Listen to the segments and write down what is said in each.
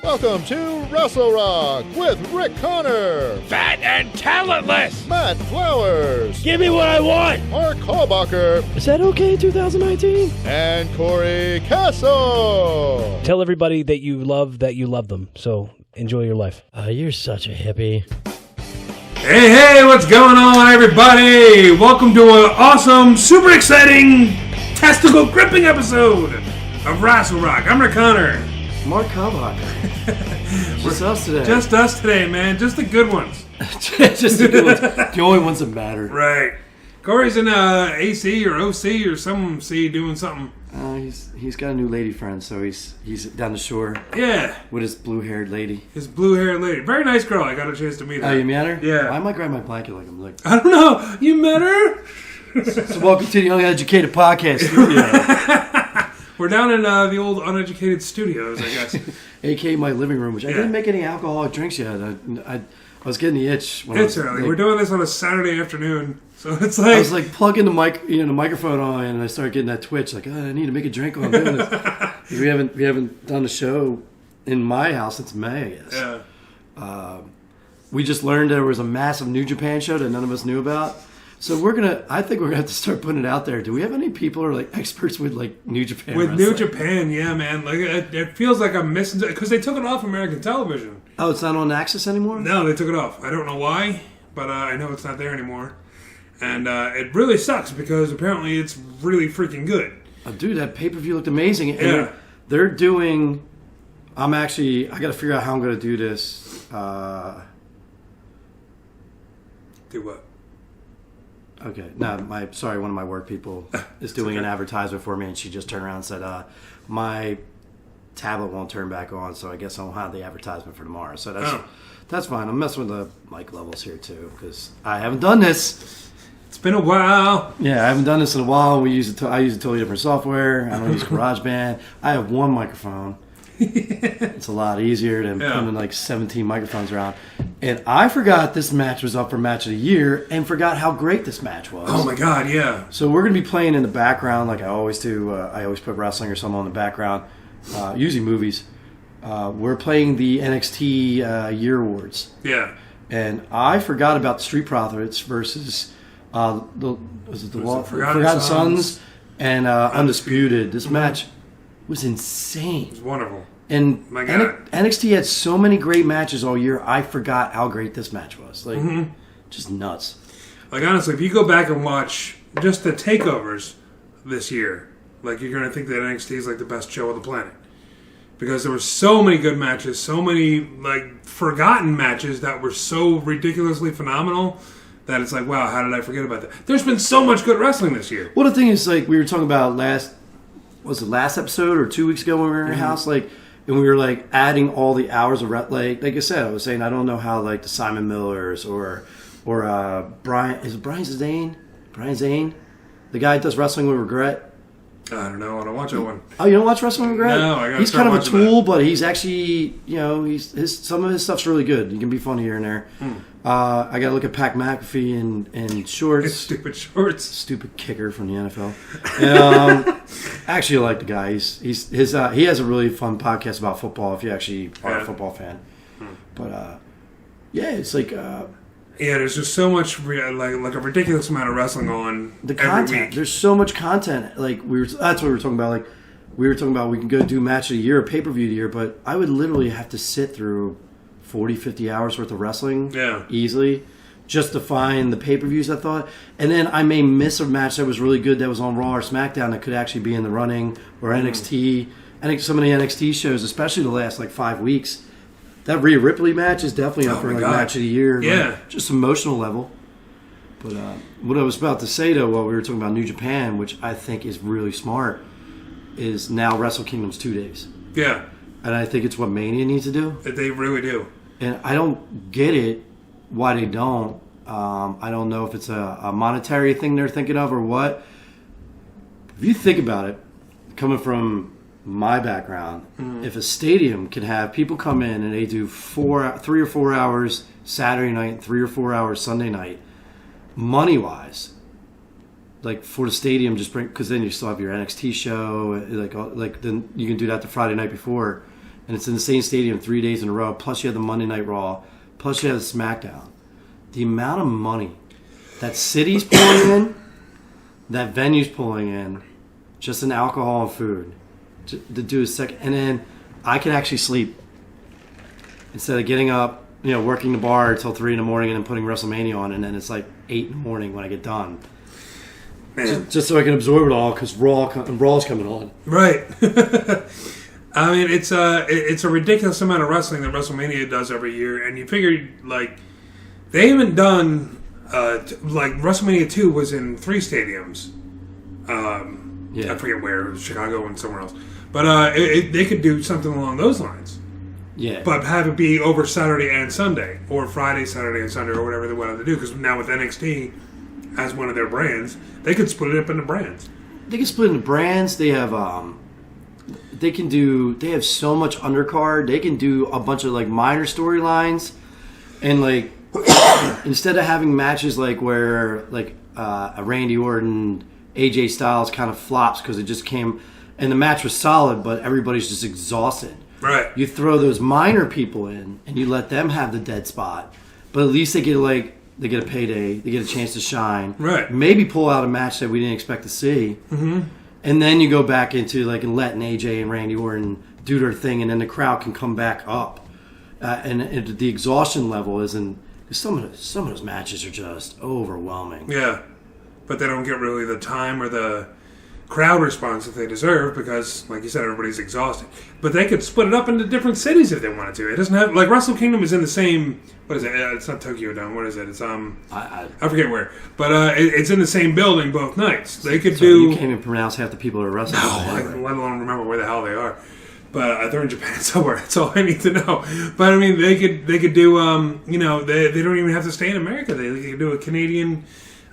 Welcome to Rassle Rock with Rick Connor, Fat and talentless! Matt Flowers, Give me what I want! Mark Hallbacher, Is that okay, 2019? and Corey Castle. Tell everybody that you love them. So enjoy your life. You're such a hippie. Hey, what's going on, everybody? Welcome to an awesome, super exciting, testicle gripping episode of Rassle Rock. I'm Rick Connor. Mark Hallbacher. Just us today. Just us today, man. Just the good ones. Just the good ones. The only ones that matter. Right. Corey's in AC or OC or some C doing something. He's got a new lady friend, so he's down the shore. Yeah. With his blue-haired lady. His blue-haired lady. Very nice girl. I got a chance to meet her. Oh, you met her? Yeah. I might grab my blanket like I'm like. I don't know. You met her? So welcome to the Young Educated Podcast Studio. We're down in the old uneducated studios, I guess. A.K.A. my living room, which I didn't make any alcoholic drinks yet. I was getting the itch. It's early. Like, we're doing this on a Saturday afternoon, so it's like... I was like plugging the microphone on, and I started getting that twitch. Like, I need to make a drink while I'm doing this. 'Cause we haven't done a show in my house since May, I guess. Yeah. We just learned there was a massive New Japan show that none of us knew about. So I think we're gonna have to start putting it out there. Do we have any people who are like experts with like New Japan? With wrestling? New Japan, yeah, man. Like it feels like I'm missing because they took it off American television. Oh, it's not on Access anymore? No, they took it off. I don't know why, but I know it's not there anymore. And it really sucks because apparently it's really freaking good. Oh, dude, that pay-per-view looked amazing. And Yeah. they're doing. I got to figure out how I'm gonna do this. Do what? Okay, no, one of my work people is doing an advertisement for me, and she just turned around and said, my tablet won't turn back on, so I guess I won't have the advertisement for tomorrow. So that's fine. I'm messing with the mic levels here, too, because I haven't done this. It's been a while. Yeah, I haven't done this in a while. I use a totally different software. I don't use GarageBand. I have one microphone. It's a lot easier than putting like 17 microphones around. And I forgot this match was up for Match of the Year and forgot how great this match was. Oh my god, yeah. So we're going to be playing in the background like I always do. I always put wrestling or something on the background, usually movies. We're playing the NXT Year Awards. Yeah. And I forgot about the Street Profits versus the Forgotten Sons and Undisputed. This match was insane. It was wonderful. And my God. NXT had so many great matches all year. I forgot how great this match was. Like, just nuts. Like, honestly, if you go back and watch just the takeovers this year, like, you're going to think that NXT is, like, the best show on the planet. Because there were so many good matches, so many, like, forgotten matches that were so ridiculously phenomenal that it's like, wow, how did I forget about that? There's been so much good wrestling this year. Well, the thing is, like, we were talking about last episode or 2 weeks ago when we were in your house, like, and we were like adding all the hours of like I said, I was saying I don't know how like the Simon Millers or Brian Zane, the guy that does Wrestling with Regret. I don't know. I don't watch that one. Oh, you don't watch Wrestling with Regret? No, I gotta He's start kind of a watching tool, but he's actually some of his stuff's really good. He can be funny here and there. I got to look at Pat McAfee in shorts. Stupid shorts. Stupid kicker from the NFL. Actually, I like the guy. He has a really fun podcast about football. If you actually are a football fan, but it's like there's just so much like a ridiculous amount of wrestling on the every content. week. There's so much content. Like that's what we were talking about. Like we were talking about, we can go do match of the year or pay per view of the year, but I would literally have to sit through 40, 50 hours worth of wrestling easily just to find the pay-per-views, I thought. And then I may miss a match that was really good that was on Raw or Smackdown that could actually be in the running, or NXT. I think some of the NXT shows, especially the last like 5 weeks, that Rhea Ripley match is definitely up for like match of the year. Yeah. Like, just emotional level. But what I was about to say, though, while we were talking about New Japan, which I think is really smart, is now Wrestle Kingdom's 2 days. Yeah. And I think it's what Mania needs to do. They really do. And I don't get it, why they don't. I don't know if it's a monetary thing they're thinking of or what. If you think about it, coming from my background, if a stadium can have people come in and they do 3 or 4 hours Saturday night, 3 or 4 hours Sunday night, money-wise, like for the stadium, just bring, because then you still have your NXT show, like then you can do that the Friday night before. and it's in the same stadium 3 days in a row. Plus you have the Monday Night Raw. Plus you have the Smackdown. The amount of money that city's pulling in, that venue's pulling in, just in alcohol and food, to do a second, and then I can actually sleep instead of getting up, working the bar until 3 a.m. and then putting WrestleMania on, and then it's like 8 a.m. when I get done. Just so I can absorb it all, because Raw's coming on. Right. I mean, it's a ridiculous amount of wrestling that WrestleMania does every year, and you figure, like, they haven't done, like, WrestleMania 2 was in 3 stadiums. I forget where, it was Chicago and somewhere else. But they could do something along those lines. Yeah. But have it be over Saturday and Sunday, or Friday, Saturday, and Sunday, or whatever they wanted to do, because now with NXT as one of their brands, they could split it up into brands. They can split into brands. They have they have so much undercard. They can do a bunch of like minor storylines, and like instead of having matches like where like a Randy Orton, AJ Styles kind of flops because it just came and the match was solid, but everybody's just exhausted. Right. You throw those minor people in and you let them have the dead spot, but at least they get a payday. They get a chance to shine. Right. Maybe pull out a match that we didn't expect to see. Mm-hmm. And then you go back into like and letting AJ and Randy Orton do their thing, and then the crowd can come back up. And the exhaustion level isn't. Some of those matches are just overwhelming. Yeah, but they don't get really the time or the crowd response that they deserve because, like you said, everybody's exhausted. But they could split it up into different cities if they wanted to. It doesn't have like Wrestle Kingdom is in the same. What is it? It's not Tokyo Dome. What is it? It's I forget where. But it's in the same building both nights. They could do. You can't even pronounce half the people that are wrestling. No, let alone remember where the hell they are. But they're in Japan somewhere. That's all I need to know. But I mean, they could do. They don't even have to stay in America. They could do a Canadian,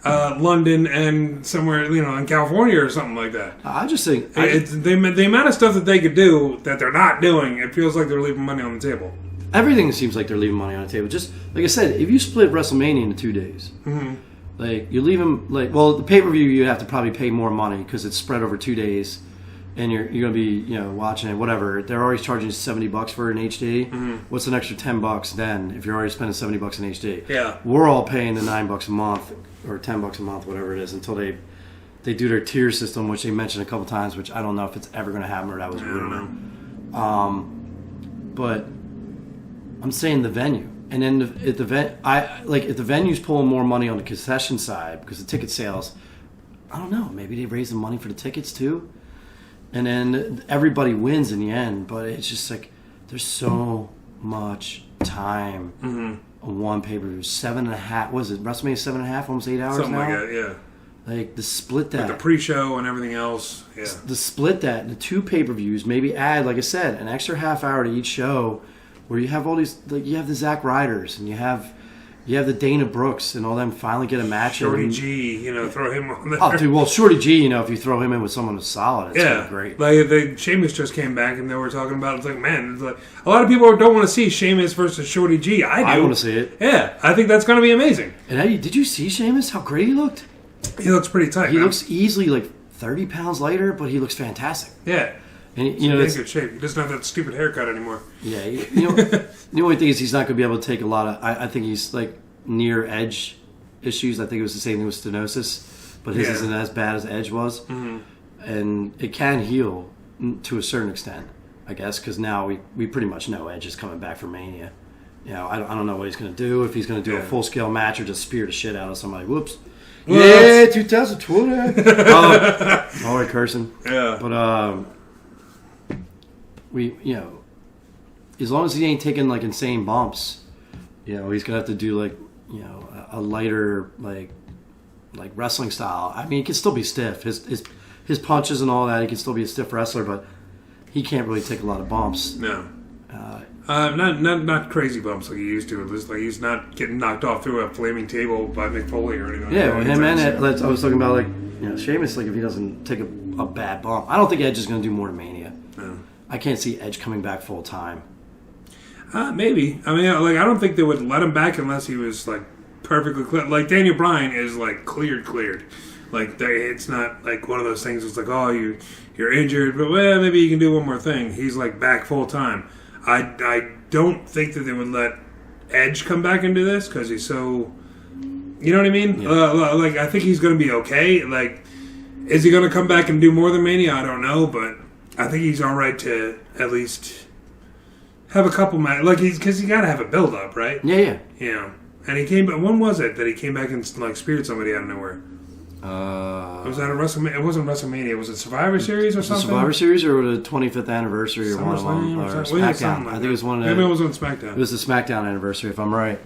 London, and somewhere in California or something like that. I just think the amount of stuff that they could do that they're not doing. It feels like they're leaving money on the table. Everything seems like they're leaving money on the table. Just like I said, if you split WrestleMania into 2 days, like you leave them the pay-per-view you have to probably pay more money because it's spread over 2 days. And you're going to be watching it, whatever. They're already charging $70 for an HD. Mm-hmm. What's an extra $10 then if you're already spending $70 in HD? Yeah, we're all paying the $9 a month or $10 a month, whatever it is, until they do their tier system, which they mentioned a couple times, which I don't know if it's ever going to happen or that was rumor. But I'm saying the venue, and then if the venue's pulling more money on the concession side because the ticket sales, I don't know. Maybe they raise the money for the tickets too. And then everybody wins in the end, but it's just like there's so much time on one pay-per-view. 7.5, was it WrestleMania 7.5, almost 8 hours something now? Like that, yeah. Like the split that, with the pre-show and everything else, yeah. The split that, the 2 pay-per-views, maybe add, like I said, an extra half hour to each show, where you have all these, like you have the Zack Ryders and you have the Dana Brooks and all them finally get a match. Shorty G, throw him on there. Oh, dude, well, Shorty G, if you throw him in with someone who's solid, it's great. Like, Sheamus just came back and they were talking about, it's like, man, it's like, a lot of people don't want to see Sheamus versus Shorty G. I want to see it. Yeah, I think that's going to be amazing. And did you see Sheamus, how great he looked? He looks pretty tight, He looks easily like 30 pounds lighter, but he looks fantastic. Yeah. And he's in good shape. He doesn't have that stupid haircut anymore. Yeah. The only thing is he's not going to be able to take a lot of, I think he's like, near Edge issues. I think it was the same thing with stenosis, but his isn't as bad as Edge was. Mm-hmm. And it can heal to a certain extent, I guess, because now we pretty much know Edge is coming back for Mania. I don't know what he's going to do, if he's going to do a full-scale match or just spear the shit out of somebody. Whoops. Yeah, 2020. All right, cursing. Yeah. But as long as he ain't taking like insane bumps, he's going to have to do like a lighter like wrestling style. I mean, he can still be stiff. His punches and all that, he can still be a stiff wrestler, but he can't really take a lot of bumps. No. Not crazy bumps like he used to. Like he's not getting knocked off through a flaming table by Mick Foley or anything. Yeah, well, him and I was talking about Sheamus. Like if he doesn't take a bad bump, I don't think Edge is going to do more to Mania. No. I can't see Edge coming back full time. Maybe. I mean, I don't think they would let him back unless he was like perfectly clear. Like Daniel Bryan is like cleared. Like it's not like one of those things. It's like, oh, you're injured, but maybe you can do one more thing. He's like back full time. I don't think that they would let Edge come back into this because he's so... You know what I mean? Yeah. I think he's going to be okay. Like, is he going to come back and do more than Mania? I don't know, but I think he's all right to at least have a couple matches. Like, because you got to have a build-up, right? Yeah. Yeah. And he came back... When was it that he came back and, like, speared somebody out of nowhere? Was that a WrestleMania? It wasn't WrestleMania. Was it Survivor Series or something? Survivor Series or the 25th anniversary or one of them? Or SmackDown. Like I think it was one of Maybe it was on SmackDown. It was the SmackDown anniversame, if I'm right.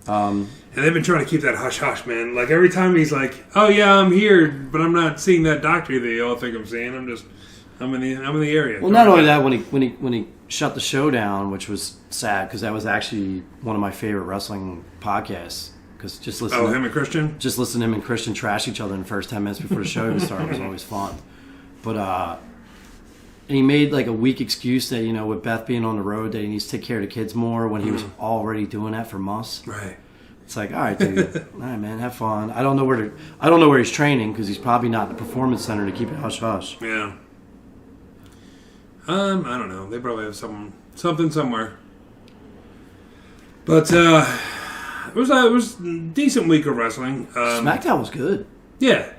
And they've been trying to keep that hush-hush, man. Like, every time he's like, oh, yeah, I'm here, but I'm not seeing that doctor that you all think I'm seeing. I'm in the area. Well, not only that, when he shut the show down, which was sad, because that was actually one of my favorite wrestling podcasts. Because just listen. Him and Christian? Just listen to him and Christian trash each other in the first 10 minutes before the show even started was always fun. But and he made like a weak excuse that, you know, with Beth being on the road, that he needs to take care of the kids more when he was already doing that for months. Right. It's like, all right, dude. All right, man, have fun. I don't know where he's training because he's probably not in the performance center to keep it hush hush. Yeah. I don't know. They probably have something somewhere. But it was a decent week of wrestling. SmackDown was good. Yeah.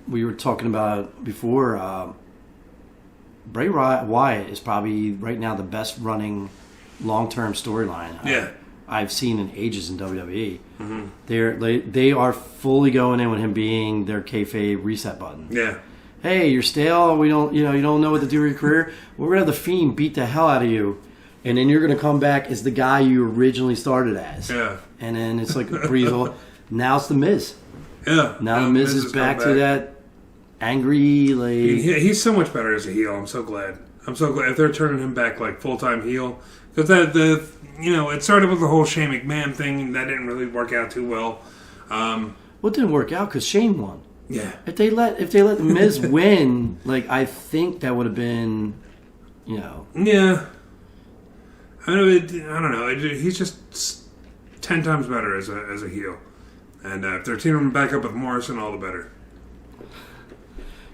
We were talking about it before. Bray Wyatt is probably right now the best running long-term storyline I've seen in ages in WWE. Mm-hmm. They are fully going in with him being their kayfabe reset button. Yeah. Hey, you're stale. You don't know what to do with your career. We're gonna have the Fiend beat the hell out of you, and then you're gonna come back as the guy you originally started as. Yeah. And then it's like a breeze. Now it's the Miz. Yeah. Now the Miz is back to that angry, like... He's so much better as a heel. I'm so glad if they're turning him back like full-time heel, because it started with the whole Shane McMahon thing that didn't really work out too well. Well, it didn't work out because Shane won. Yeah. If they let the Miz win, like, I think that would have been, you know... Yeah. I don't know. He's just 10 times better as a heel. And if they're teaming him back up with Morrison, all the better.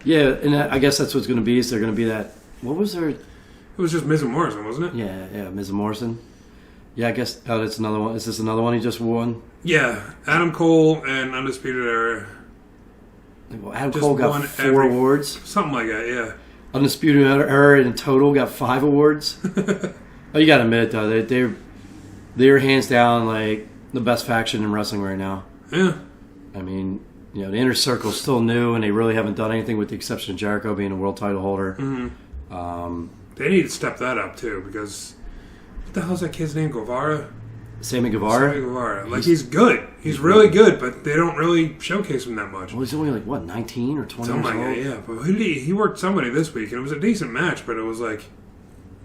Yeah, and I guess that's what's going to be. Is they're going to be that... What was their... It was just Miz and Morrison, wasn't it? Yeah, Miz and Morrison. Yeah, I guess... Oh, that's another one. Is this another one he just won? Yeah, Adam Cole and Undisputed Era. Well, Adam Cole got 4 awards. Something like that, yeah. Undisputed Era in total got 5 awards. Oh, you got to admit, though, they're hands down, like, the best faction in wrestling right now. Yeah. I mean... You know, the Inner Circle's still new, and they really haven't done anything with the exception of Jericho being a world title holder. Mm-hmm. They need to step that up, too, because... What the hell's that kid's name? Guevara? Sammy Guevara? Sammy Guevara. Like, he's good. He's really good, but they don't really showcase him that much. Well, he's only, 19 or 20 Something years old? Yeah. But who did he worked somebody this week, and it was a decent match, but it was like...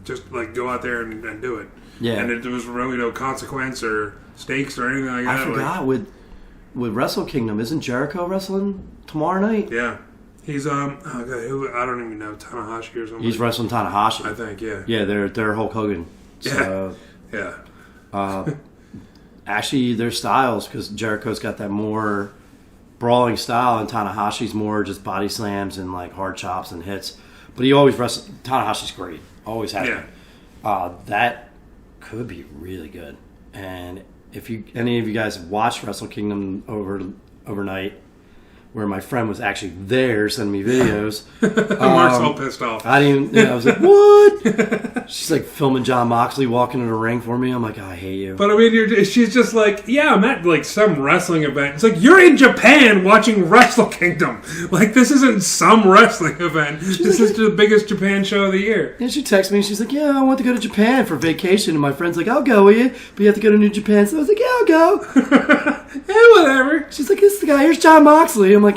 Just, like, go out there and do it. Yeah. And there was really no consequence or stakes or anything like that. I forgot, with Wrestle Kingdom, isn't Jericho wrestling tomorrow night? Yeah. He's, I don't even know, Tanahashi or something. He's wrestling Tanahashi. I think, yeah. Yeah, they're Hulk Hogan. So, yeah. Actually, their styles, because Jericho's got that more brawling style, and Tanahashi's more just body slams and, like, hard chops and hits. But he always wrestles. Tanahashi's great. Always has been. That could be really good. And... If any of you guys have watched Wrestle Kingdom overnight, where my friend was actually there sending me videos. Mark's all pissed off. I was like, what? She's like filming John Moxley walking in the ring for me. I'm like, I hate you. But I mean, she's just like, yeah, I'm at like some wrestling event. It's like, you're in Japan watching Wrestle Kingdom. Like, this isn't some wrestling event. This is the biggest Japan show of the year. And she texts me and she's like, yeah, I want to go to Japan for vacation. And my friend's like, I'll go with you, but you have to go to New Japan. So I was like, yeah, I'll go. Yeah, whatever. She's like, this is the guy. Here's John Moxley. I'm like,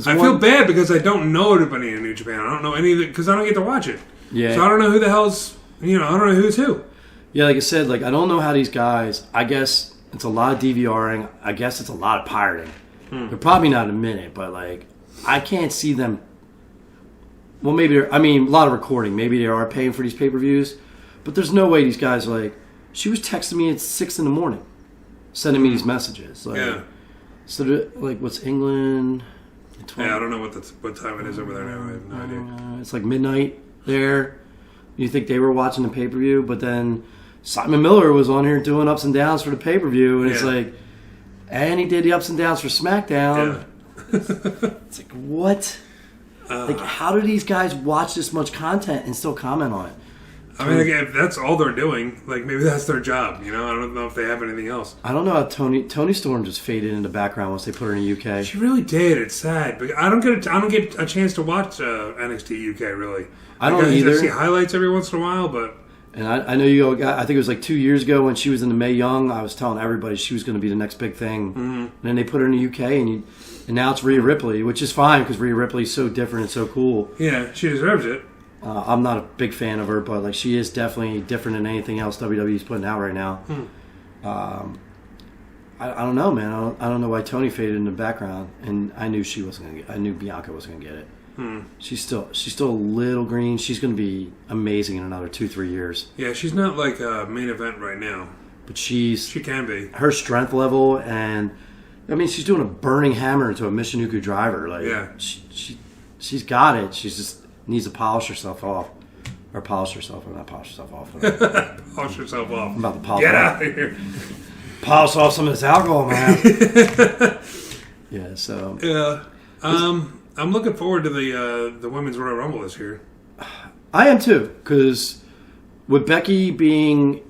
I feel bad because I don't know anybody in New Japan. I don't know any of it because I don't get to watch it. Yeah. So I don't know who the hell's, I don't know who's who. Yeah, like I said, like I don't know how these guys, I guess it's a lot of DVRing. I guess it's a lot of pirating. They're probably not in a minute, but like I can't see them. Well, maybe a lot of recording. Maybe they are paying for these pay-per-views, but there's no way these guys are like, she was texting me at 6 a.m, sending me these messages. Like, yeah. So, like, what's England? Yeah, I don't know what time it is over there now. I have no idea. It's like midnight there. You think they were watching the pay-per-view, but then Simon Miller was on here doing ups and downs for the pay-per-view, and it's like, and he did the ups and downs for SmackDown. Yeah. It's like, what? Like, how do these guys watch this much content and still comment on it? I mean, again, if that's all they're doing, like, maybe that's their job, you know? I don't know if they have anything else. I don't know how Tony Storm just faded in the background once they put her in the UK. She really did. It's sad. But I don't get a chance to watch NXT UK, really. I don't either. I see highlights every once in a while, but... And I know you go, I think it was like 2 years ago when she was in the Mae Young, I was telling everybody she was going to be the next big thing. Mm-hmm. And then they put her in the UK, and now it's Rhea Ripley, which is fine because Rhea Ripley is so different and so cool. Yeah, she deserves it. I'm not a big fan of her, but like she is definitely different than anything else WWE's putting out right now. I don't know, man. I don't know why Tony faded in the background, and I knew she wasn't gonna get. I knew Bianca wasn't gonna get it. She's still a little green. She's gonna be amazing in another 2-3 years. Yeah, she's not like a main event right now, but she can be. Her strength level, and I mean, she's doing a burning hammer into a Michinoku driver. Like, she's got it. She's just needs to polish herself off. Or polish herself. Or not polish herself off. Polish herself off. I'm about to polish Get out of here. Polish off some of this alcohol, man. Yeah, so... Yeah. I'm looking forward to the Women's Royal Rumble this year. I am too, because with Becky being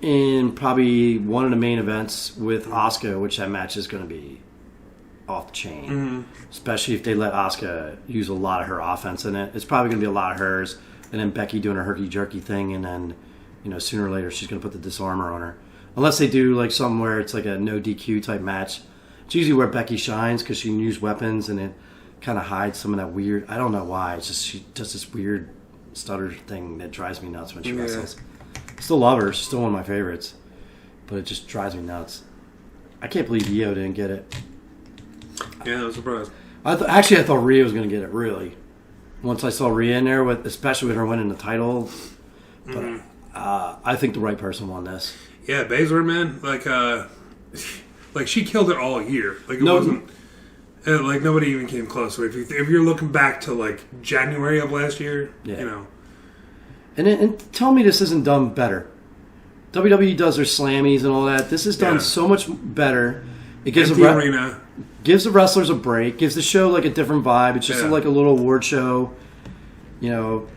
in probably one of the main events with Asuka, which that match is going to be off the chain, especially if they let Asuka use a lot of her offense in it. It's probably going to be a lot of hers, and then Becky doing her herky-jerky thing, and then, you know, sooner or later she's going to put the disarmor on her. Unless they do like something where it's like a no DQ type match. It's usually where Becky shines because she can use weapons, and it kind of hides some of that weird... I don't know why. It's just she does this weird stutter thing that drives me nuts when she wrestles. I still love her. She's still one of my favorites. But it just drives me nuts. I can't believe Io didn't get it. Yeah, I was surprised. I thought Rhea was going to get it, really. Once I saw Rhea in there, especially with her winning the title. But I think the right person won this. Yeah, Baszler, man. Like she killed it all year. Like, it wasn't... like, nobody even came close. So if you're looking back to, like, January of last year, you know... And tell me this isn't done better. WWE does their slammies and all that. This is done so much better. It gives the arena. Gives the wrestlers a break. Gives the show like a different vibe. It's just like a little award show. You know,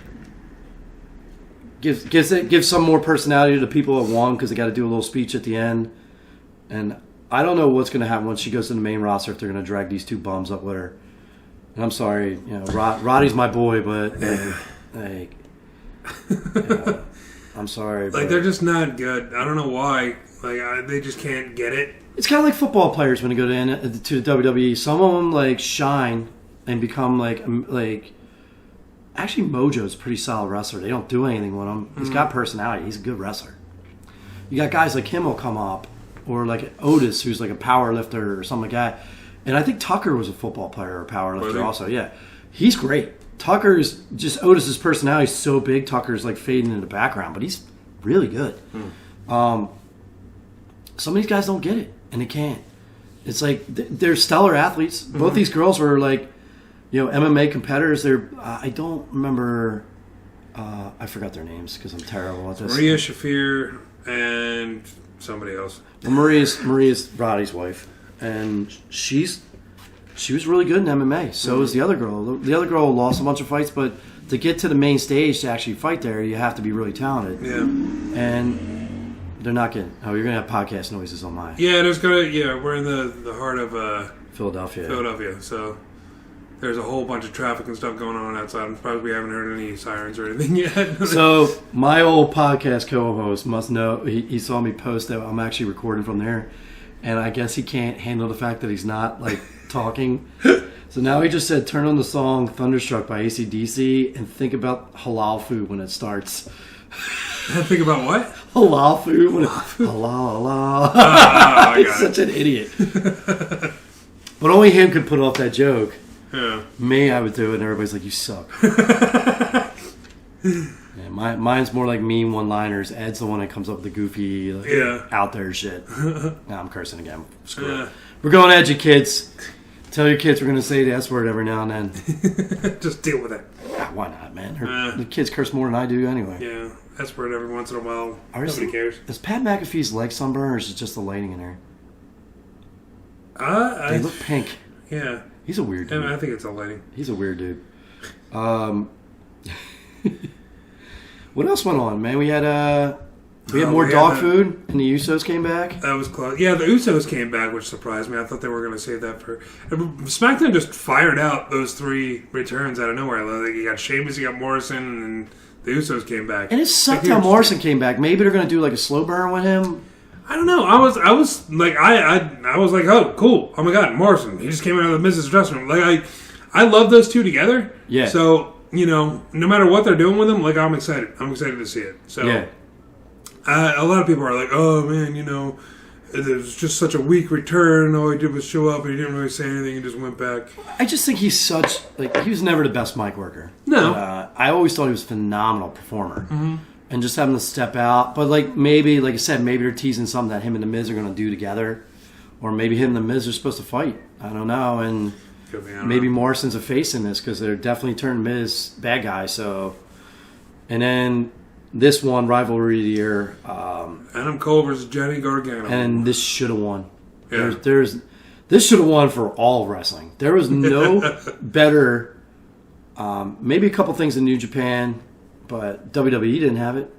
gives some more personality to the people that won because they got to do a little speech at the end. And I don't know what's going to happen once she goes to the main roster if they're going to drag these two bums up with her. And I'm sorry, you know, Roddy's my boy, but like. I'm sorry. Like, they're just not good. I don't know why. Like, they just can't get it. It's kind of like football players when they go to the WWE. Some of them, like, shine and become, like... Actually, Mojo's a pretty solid wrestler. They don't do anything with him. He's got personality. He's a good wrestler. You got guys like him will come up. Or, like, Otis, who's, like, a power lifter or something like that. And I think Tucker was a football player or a power lifter also. Yeah. He's great. Tucker's just Otis's personality is so big. Tucker's like fading in the background, but he's really good. Some of these guys don't get it, and they can't. It's like they're stellar athletes. Both these girls were like, you know, MMA competitors. I don't remember. I forgot their names because I'm terrible at this. Maria Shafir and somebody else. Well, Maria's Roddy's wife, and she was really good in MMA. So was the other girl. The other girl lost a bunch of fights, but to get to the main stage to actually fight there, you have to be really talented. Yeah. And they're not getting... Oh, you're going to have podcast noises on mine. Yeah, we're in the heart of... Philadelphia. So there's a whole bunch of traffic and stuff going on outside. I'm surprised we haven't heard any sirens or anything yet. So my old podcast co-host must know... He saw me post that I'm actually recording from there. And I guess he can't handle the fact that he's not, like... talking. So now he just said turn on the song Thunderstruck by AC/DC and think about halal food when it starts. Think about what? Halal food when halal. He's such an idiot. But only him could put off that joke. Yeah. Me, I would do it and everybody's like, you suck. Yeah, mine's more like meme one-liners. Ed's the one that comes up with the goofy out there shit. Now I'm cursing again. Screw it. We're going edgy, kids. Tell your kids we're going to say the S word every now and then. Just deal with it. why not, man? The kids curse more than I do anyway. Yeah, that's weird every once in a while. Nobody cares. Is Pat McAfee's leg sunburned, or is it just the lighting in there? They look pink. Yeah. He's a weird dude. I think it's a lighting. He's a weird dude. What else went on, man? We had more dog food, and the Usos came back. That was close. Yeah, the Usos came back, which surprised me. I thought they were going to save that for... SmackDown just fired out those 3 returns out of nowhere. Like, you got Sheamus, you got Morrison, and the Usos came back. And it sucked how Morrison came back. Maybe they're going to do like a slow burn with him. I don't know. I was like, I was like, oh, cool. Oh my God, Morrison. He just came out of the Mrs. dressing room. Like, I love those two together. Yeah. So, no matter what they're doing with them, like, I'm excited. I'm excited to see it. So, yeah. A lot of people are like, oh man, it was just such a weak return. All he did was show up and he didn't really say anything. He just went back. I just think he's he was never the best mic worker. No. But, I always thought he was a phenomenal performer. Mm-hmm. And just having to step out. But maybe, like I said, maybe they're teasing something that him and The Miz are going to do together. Or maybe him and The Miz are supposed to fight. I don't know. And maybe Morrison's a face in this because they're definitely turning Miz bad guy. So, and then this one, Rivalry of the Year. Adam Cole versus Johnny Gargano. And this should have won. Yeah. This should have won for all wrestling. There was no better. Maybe a couple things in New Japan. But WWE didn't have it.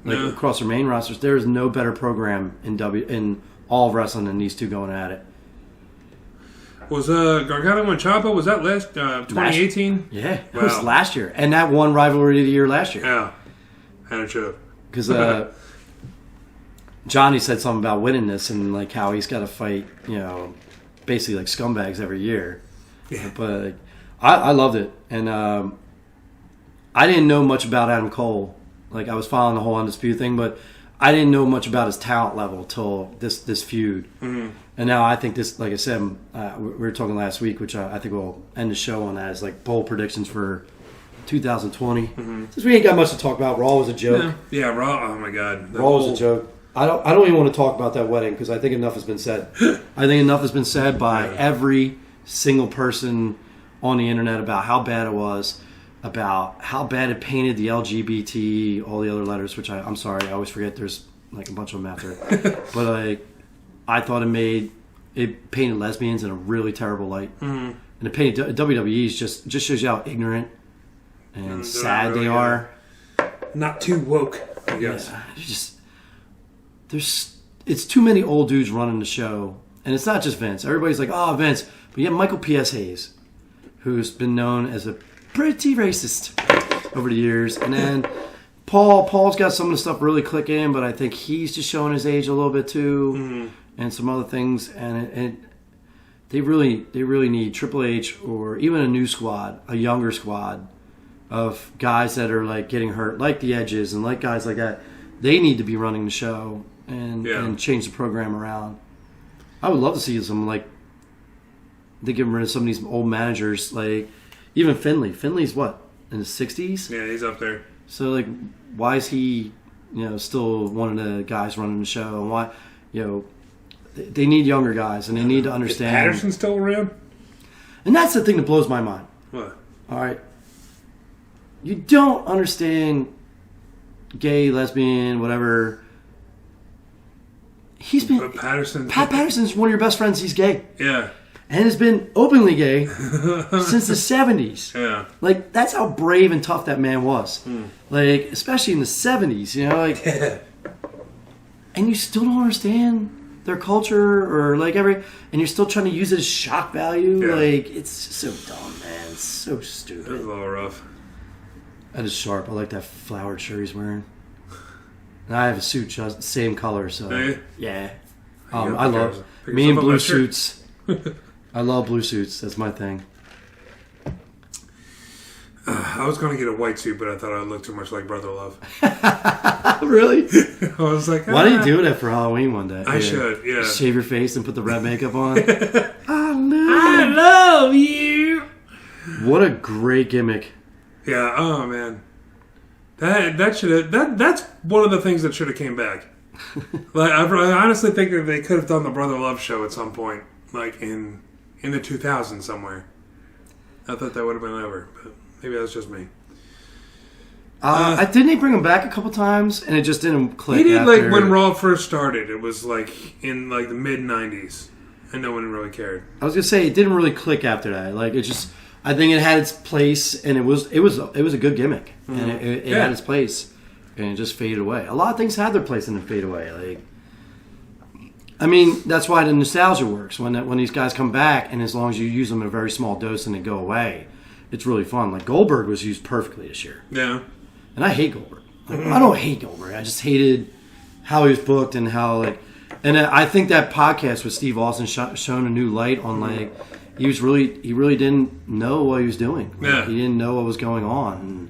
Across their main rosters, there is no better program in all of wrestling than these two going at it. Was Gargano and Ciampa, was that last 2018? Yeah, it was last year. And that won Rivalry of the Year last year. Yeah, and it should have. Because Johnny said something about winning this and like how he's got to fight, basically like scumbags every year. Yeah. But I loved it. And I didn't know much about Adam Cole. Like, I was following the whole Undisputed thing, but I didn't know much about his talent level till this feud. Mm-hmm. And now I think this, like I said, we were talking last week, which I think we'll end the show on that, is like bold predictions for 2020. Mm-hmm. Since we ain't got much to talk about, Raw was a joke. Yeah, Raw, oh my God. Raw was a joke. I don't even want to talk about that wedding because I think enough has been said. I think enough has been said by every single person on the internet about how bad it was. About how bad it painted the LGBT, all the other letters, which I'm sorry, I always forget there's like a bunch of them after. But I thought it painted lesbians in a really terrible light. Mm-hmm. And it painted WWE's just shows you how ignorant and sad they are. Not too woke, I guess. Yeah, it's too many old dudes running the show. And it's not just Vince. Everybody's like, oh, Vince. But you have Michael P.S. Hayes, who's been known as a pretty racist over the years. And then Paul's got some of the stuff really clicking, but I think he's just showing his age a little bit too. Mm-hmm. And some other things. And they really need Triple H or even a new squad, a younger squad of guys that are like getting hurt, like the Edges and like guys like that. They need to be running the show and change the program around. I would love to see some they get rid of some of these old managers, like even Finley. Finley's what, in his 60s? Yeah, he's up there. So why is he, still one of the guys running the show? And why, they need younger guys, and they need to understand. Is Patterson still around? And that's the thing that blows my mind. What? All right, you don't understand gay, lesbian, whatever. Pat Patterson's one of your best friends. He's gay. Yeah. And has been openly gay since the 70s. Yeah. That's how brave and tough that man was. Especially in the 70s, And you still don't understand their culture or and you're still trying to use it as shock value. Yeah. It's so dumb, man. It's so stupid. It's a little rough. That is sharp. I like that flowered shirt he's wearing. And I have a suit just same color, so yeah. I love me and blue suits. I love blue suits. That's my thing. I was going to get a white suit, but I thought I'd look too much like Brother Love. Really? I was like, why don't you do that for Halloween one day? I should, yeah. Shave your face and put the red makeup on. I love you. What a great gimmick. Yeah. Oh man, that's one of the things that should have came back. I honestly think that they could have done the Brother Love show at some point, in the 2000s somewhere. I thought that would have been over, but maybe that's just me. Didn't he bring him back a couple times, and it just didn't click? He did, after... when Raw first started. It was, in, the mid-'90s, and no one really cared. I was going to say, it didn't really click after that. It just... I think it had its place, and it was a good gimmick, and it had its place, and it just faded away. A lot of things had their place and then fade away. That's why the nostalgia works. When these guys come back, and as long as you use them in a very small dose and they go away, it's really fun. Goldberg was used perfectly this year. Yeah. And I hate Goldberg. I don't hate Goldberg. I just hated how he was booked and how, And I think that podcast with Steve Austin shone a new light on, he really didn't know what he was doing. He didn't know what was going on.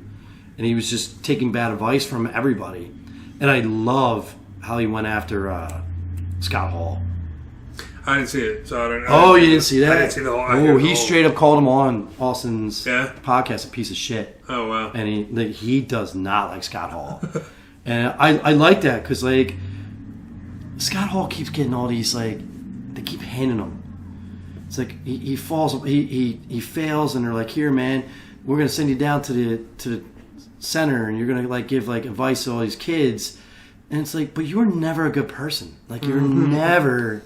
And he was just taking bad advice from everybody. And I love how he went after Scott Hall. I didn't see it, so I don't know. Oh, you didn't see that? I didn't see the whole... He straight up called him on Austin's podcast a piece of shit. Oh, wow. And he does not like Scott Hall. And I like that because, Scott Hall keeps getting all these, they keep handing him. It's he falls, he fails, and they're like, here, man, we're going to send you down to the center, and you're going to, give, advice to all these kids. And it's but you're never a good person. You're never...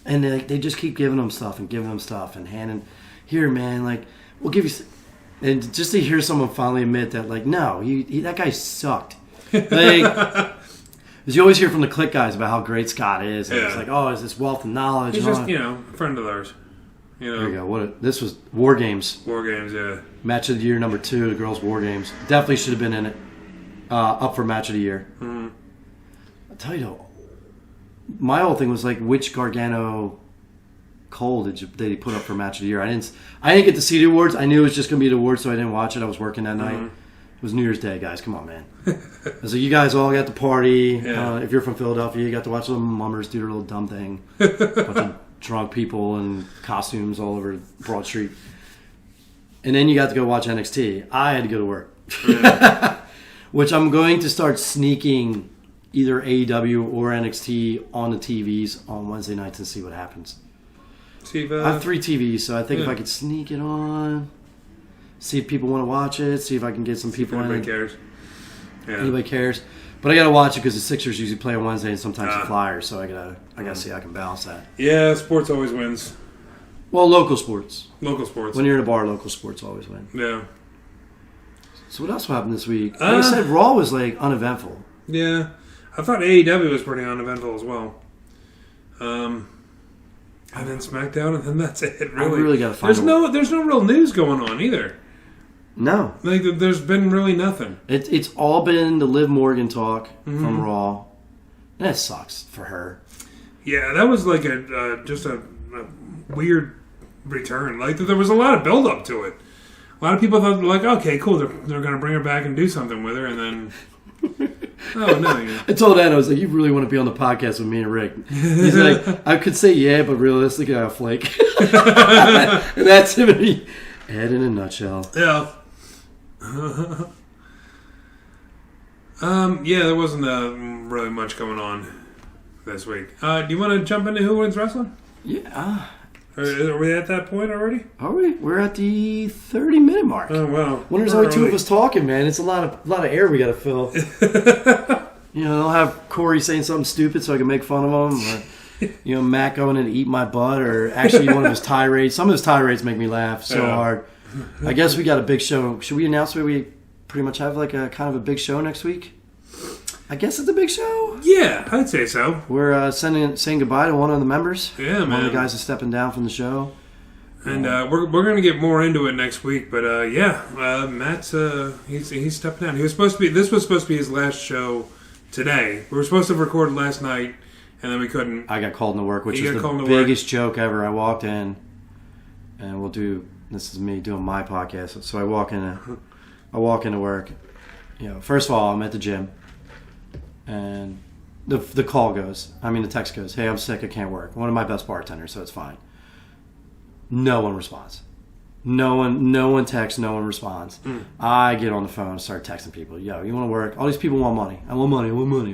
And they just keep giving him stuff and handing, here, man, we'll give you... And just to hear someone finally admit that, no, that guy sucked. Because you always hear from the Click guys about how great Scott is. And it's it's this wealth of knowledge. He's just, a friend of ours. There you go. This was War Games. War Games, yeah. Match of the Year number 2, the girls' War Games. Definitely should have been in it. Up for Match of the Year. Mm-hmm. I'll tell you, though, my whole thing was which Gargano Cole did he put up for Match of the Year? I didn't get to see the awards. I knew it was just going to be the awards, so I didn't watch it. I was working that night. It was New Year's Day, guys. Come on, man. I was you guys all got to party. Yeah. If you're from Philadelphia, you got to watch the mummers do their little dumb thing. Bunch of drunk people in costumes all over Broad Street. And then you got to go watch NXT. I had to go to work. Yeah. Which I'm going to start sneaking either AEW or NXT on the TVs on Wednesday nights and see what happens. I have 3 TVs, so I think if I could sneak it on, see if people want to watch it, see if I can get some people in. Anybody cares. Yeah. Anybody cares. But I got to watch it because the Sixers usually play on Wednesday and sometimes the Flyers, so I gotta see how I can balance that. Yeah, sports always wins. Well, local sports. Local sports. When you're in a bar, local sports always win. Yeah. So what else happened this week? Like I said, Raw was uneventful. Yeah. I thought AEW was pretty uneventful as well. And then SmackDown, and then that's it. Really, I really got to find. There's no real news going on either. No, there's been really nothing. It's all been the Liv Morgan talk from Raw. And that sucks for her. Yeah, that was just a weird return. There was a lot of build up to it. A lot of people thought okay, cool, they're going to bring her back and do something with her, and then. Oh, no. Yeah. I told Ed, I was you really want to be on the podcast with me and Rick? He's I could say yeah, but realistically, I'll flake. And that's him. Ed in a nutshell. Yeah. Yeah, there wasn't really much going on this week. Do you want to jump into Who Wins Wrestling? Yeah. Are we at that point already? Are we? We're at the 30-minute mark. Oh, wow. When there's only 2 of us talking, man, it's a lot of air we got to fill. I'll have Corey saying something stupid so I can make fun of him. Or, Matt going in to eat my butt. Or actually one of his tirades. Some of his tirades make me laugh so hard. I guess we got a big show. Should we announce where we pretty much have a kind of a big show next week? I guess it's a big show. Yeah, I'd say so. We're saying goodbye to one of the members. Yeah, man. One of the guys is stepping down from the show. And we're going to get more into it next week. But Matt's he's stepping down. This was supposed to be his last show today. We were supposed to have recorded last night, and then we couldn't. I got called into work, which is the biggest joke ever. I walked in, and this is me doing my podcast. So I walk into work. First of all, I'm at the gym. And the call goes, the text goes, hey, I'm sick, I can't work. One of my best bartenders, so it's fine. No one responds. No one texts, no one responds. I get on the phone and start texting people. Yo, you want to work? All these people want money. I want money. You want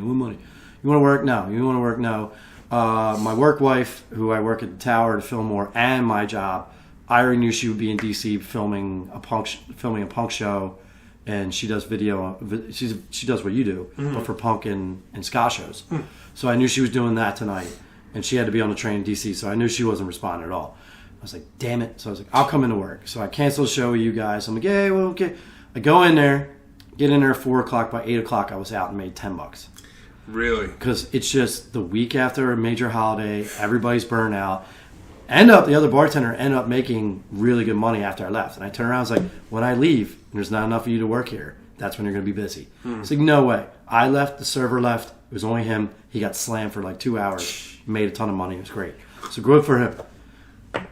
to work? No. You want to work? No. My work wife, who I work at the Tower to film more, and my job, I already knew she would be in DC filming a punk show and she does video. She does what you do, but for punk and ska shows. So I knew she was doing that tonight, and she had to be on the train in DC. So I knew she wasn't responding at all. I was like, damn it. So I was like, I'll come into work. So I canceled the show with you guys. I'm like, yeah, well, okay. I go in there, get in there at 4 o'clock. By 8 o'clock, I was out and made $10. Really? Because it's just the week after a major holiday, everybody's burnt out. The other bartender ended up making really good money after I left. And I turned around and was like, when I leave, and there's not enough of you to work here, that's when you're going to be busy. It's like, no way. I left, the server left. It was only him. He got slammed for like 2 hours. Made a ton of money. It was great. So good for him.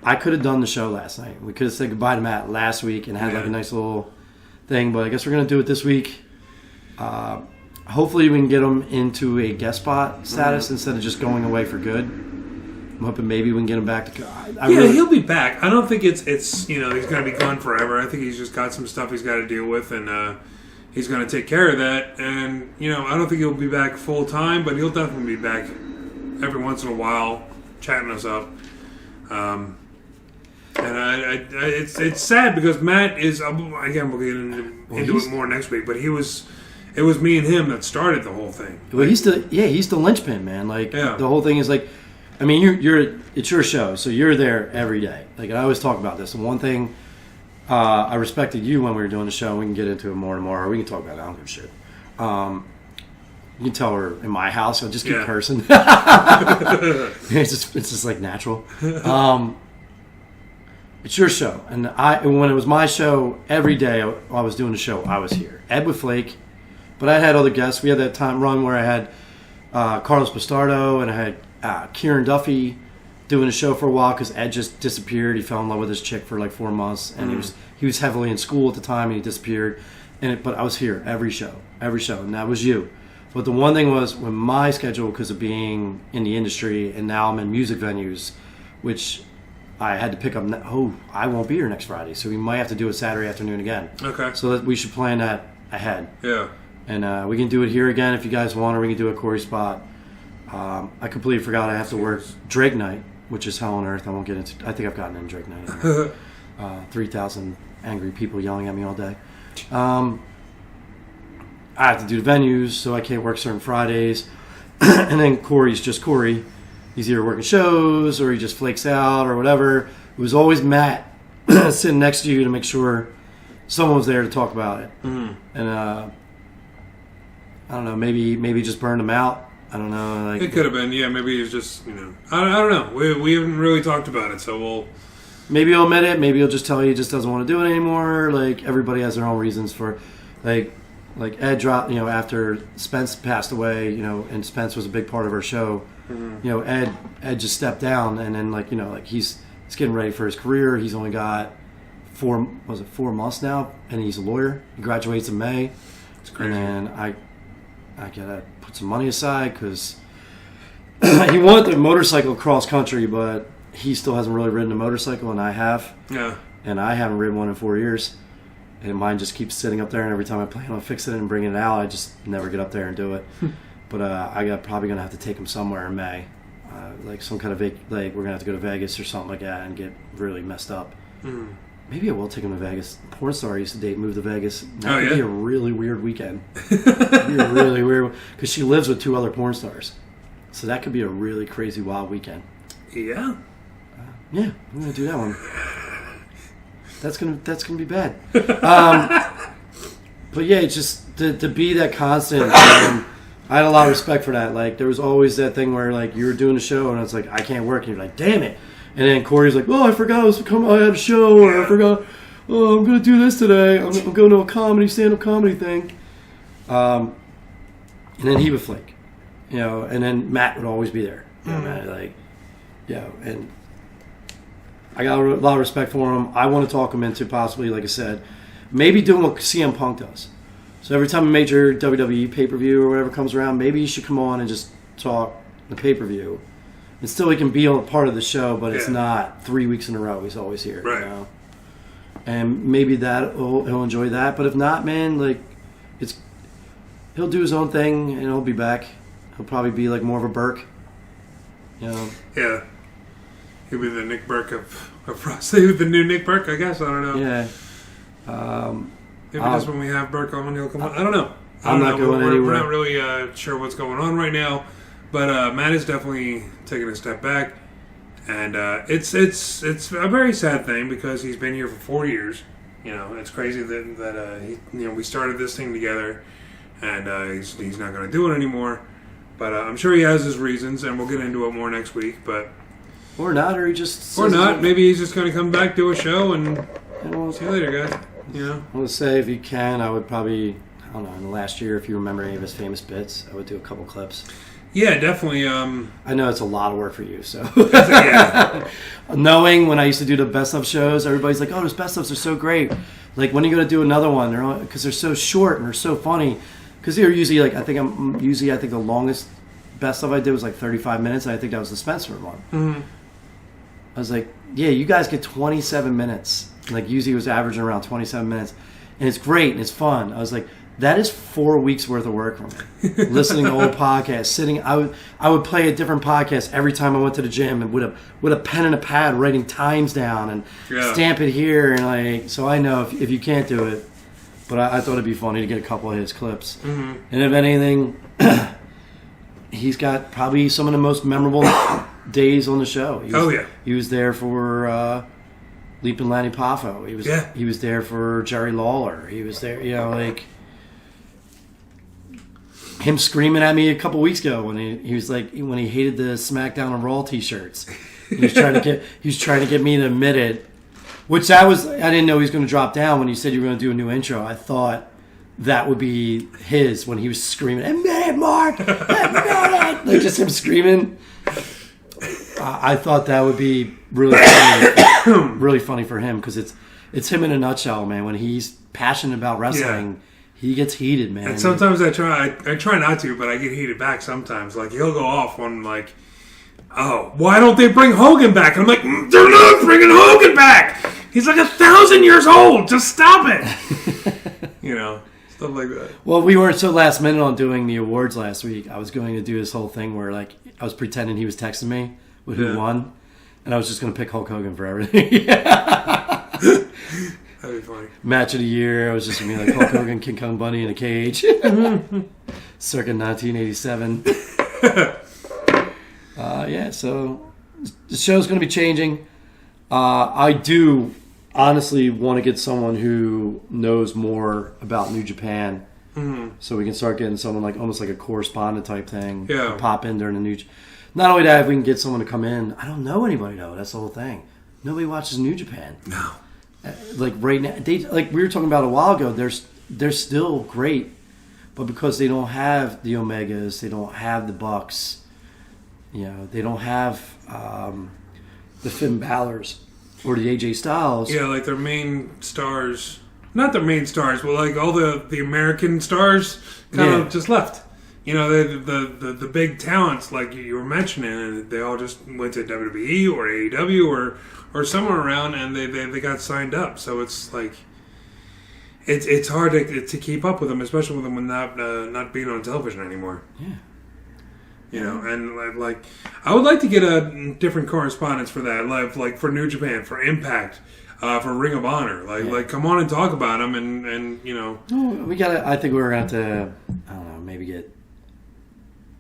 I could have done the show last night. We could have said goodbye to Matt last week and had like a nice little thing. But I guess we're going to do it this week. Hopefully we can get him into a guest spot status instead of just going away for good. I'm hoping maybe we can get him back to. He'll be back. I don't think it's he's going to be gone forever. I think he's just got some stuff he's got to deal with, and he's going to take care of that. And I don't think he'll be back full time, but he'll definitely be back every once in a while, chatting us up. And it's sad because Matt is again we'll get into it more next week, but it was me and him that started the whole thing. Well, he's the linchpin, man. Like the whole thing is like. I mean, it's your show, so you're there every day. Like, I always talk about this. And one thing I respected you when we were doing the show. We can get into it more tomorrow. We can talk about it. I don't give a shit. You can tell her in my house. I'll just keep cursing. It's just like natural. It's your show, and when it was my show, every day I was doing the show, I was here. Ed would flake, but I had other guests. We had that time run where I had Carlos Bastardo, and I had Kieran Duffy doing a show for a while because Ed just disappeared. He fell in love with his chick for like 4 months, and he was heavily in school at the time, and he disappeared. But I was here every show, and that was you. But the one thing was when my schedule, because of being in the industry, and now I'm in music venues, which I had to pick up. I won't be here next Friday, so we might have to do it Saturday afternoon again. Okay. So that we should plan that ahead. Yeah. And we can do it here again if you guys want, or we can do a Corey spot. I completely forgot I have to work Drake Night, which is hell on earth. I won't get into. I think I've gotten in Drake Night. 3,000 angry people yelling at me all day. I have to do the venues, so I can't work certain Fridays. And then Corey's just Corey. He's either working shows or he just flakes out or whatever. It was always Matt sitting next to you to make sure someone was there to talk about it. And I don't know, maybe just burned him out. I don't know. It could have been, yeah. Maybe it's just, I don't know. We haven't really talked about it, so we'll. Maybe he'll admit it. Maybe he'll just tell you he just doesn't want to do it anymore. Like everybody has their own reasons for, like Ed dropped. After Spence passed away, and Spence was a big part of our show. Ed just stepped down, and then he's getting ready for his career. He's only got 4 months now, and he's a lawyer. He graduates in May. It's crazy. And then I gotta put some money aside because he wanted the motorcycle cross country, but he still hasn't really ridden a motorcycle, and I have. Yeah. And I haven't ridden one in 4 years, and mine just keeps sitting up there. And every time I plan on fixing it and bringing it out, I just never get up there and do it. But probably gonna have to take him somewhere in May, like some kind of we're gonna have to go to Vegas or something like that and get really messed up. Maybe I will take him to Vegas. Porn star I used to date moved to Vegas. That would be a really weird weekend. It'd be a really weird because she lives with 2 other porn stars, so that could be a really crazy wild weekend. Yeah. Yeah, I'm gonna do that one. That's gonna be bad. But yeah, it's just to be that constant. I had a lot of respect for that. Like there was always that thing where like you were doing a show and it's like I can't work, and you're like, damn it. And then Corey's like, I forgot I had a show, or I forgot, I'm going to do this today. I'm going to a stand-up comedy thing. And then he would flake, and then Matt would always be there. And I got a lot of respect for him. I want to talk him into possibly, like I said, maybe doing what CM Punk does. So every time a major WWE pay-per-view or whatever comes around, maybe he should come on and just talk the pay-per-view. And still he can be a part of the show, but it's not 3 weeks in a row. He's always here. Right. And maybe he'll enjoy that. But if not, man, he'll do his own thing and he'll be back. He'll probably be like more of a Burke. Yeah. He'll be the Nick Burke of Rassle. The new Nick Burke, I guess. I don't know. Yeah. Maybe just when we have Bert on, he'll come on. I don't know. I'm not going anywhere. We're not really sure what's going on right now, but Matt is definitely taking a step back, and it's a very sad thing because he's been here for 4 years. You know, it's crazy that we started this thing together, and he's not going to do it anymore. But I'm sure he has his reasons, and we'll get into it more next week. But or not, or he just or not. Maybe he's just going to come back, do a show, and see you later, guys. You know, I would say if you can, I would probably, I don't know, in the last year, if you remember any of his famous bits, I would do a couple clips. Yeah, definitely. I know it's a lot of work for you, so. Yeah. Knowing when I used to do the best of shows, everybody's like, "Oh, those best ofs are so great." Like, when are you going to do another one? Because they're so short and they're so funny. Because they're usually like, I think the longest best of I did was like 35 minutes, and I think that was the Spencer one. Mm-hmm. I was like, yeah, you guys get 27 minutes. Like, usually it was averaging around 27 minutes. And it's great and it's fun. I was like, that is 4 weeks worth of work for me. Listening to old podcasts, sitting. I would play a different podcast every time I went to the gym, and with a pen and a pad, writing times down and stamp it here, and like. So I know if you can't do it, but I thought it'd be funny to get a couple of his clips. Mm-hmm. And if anything, he's got probably some of the most memorable days on the show. He was there for Leapin' Lanny Poffo. He was there for Jerry Lawler. He was there, like him screaming at me a couple weeks ago when he was like, when he hated the Smackdown and Raw t-shirts. He was trying to get me to admit it. Which I didn't know he was going to drop down when you said you were going to do a new intro. I thought that would be his when he was screaming, "Admit it, Mark! Admit it!" Like just him screaming. I thought that would be really funny, really funny for him because it's him in a nutshell, man. When he's passionate about wrestling, he gets heated, man. And sometimes I try not to, but I get heated back sometimes. Like he'll go off on like, "Oh, why don't they bring Hogan back?" And I'm like, "They're not bringing Hogan back. He's like 1,000 years old. Just stop it." Stuff like that. Well, we weren't so last minute on doing the awards last week. I was going to do this whole thing where like I was pretending he was texting me with who won, and I was just going to pick Hulk Hogan for everything. That'd be funny. Match of the year. I was just going to be like Hulk Hogan, King Kong Bundy in a cage, circa 1987. So the show's going to be changing. I do honestly want to get someone who knows more about New Japan, so we can start getting someone like almost like a correspondent type thing. Yeah, pop in during the New. Not only that, if we can get someone to come in, I don't know anybody though. That's the whole thing. Nobody watches New Japan. No. Like right now, like we were talking about a while ago. They're still great, but because they don't have the Omegas, they don't have the Bucks. They don't have the Finn Balor's or the AJ Styles. Yeah, like their main stars. Not their main stars, but like all the American stars kind of just left. The big talents like you were mentioning, and they all just went to WWE or AEW or somewhere around, and they got signed up. So it's like it's hard to keep up with them, especially with them not being on television anymore. Yeah. And like I would like to get a different correspondence for that, like for New Japan, for Impact, for Ring of Honor, like come on and talk about them, and we gotta. I think we're gonna have to. I don't know.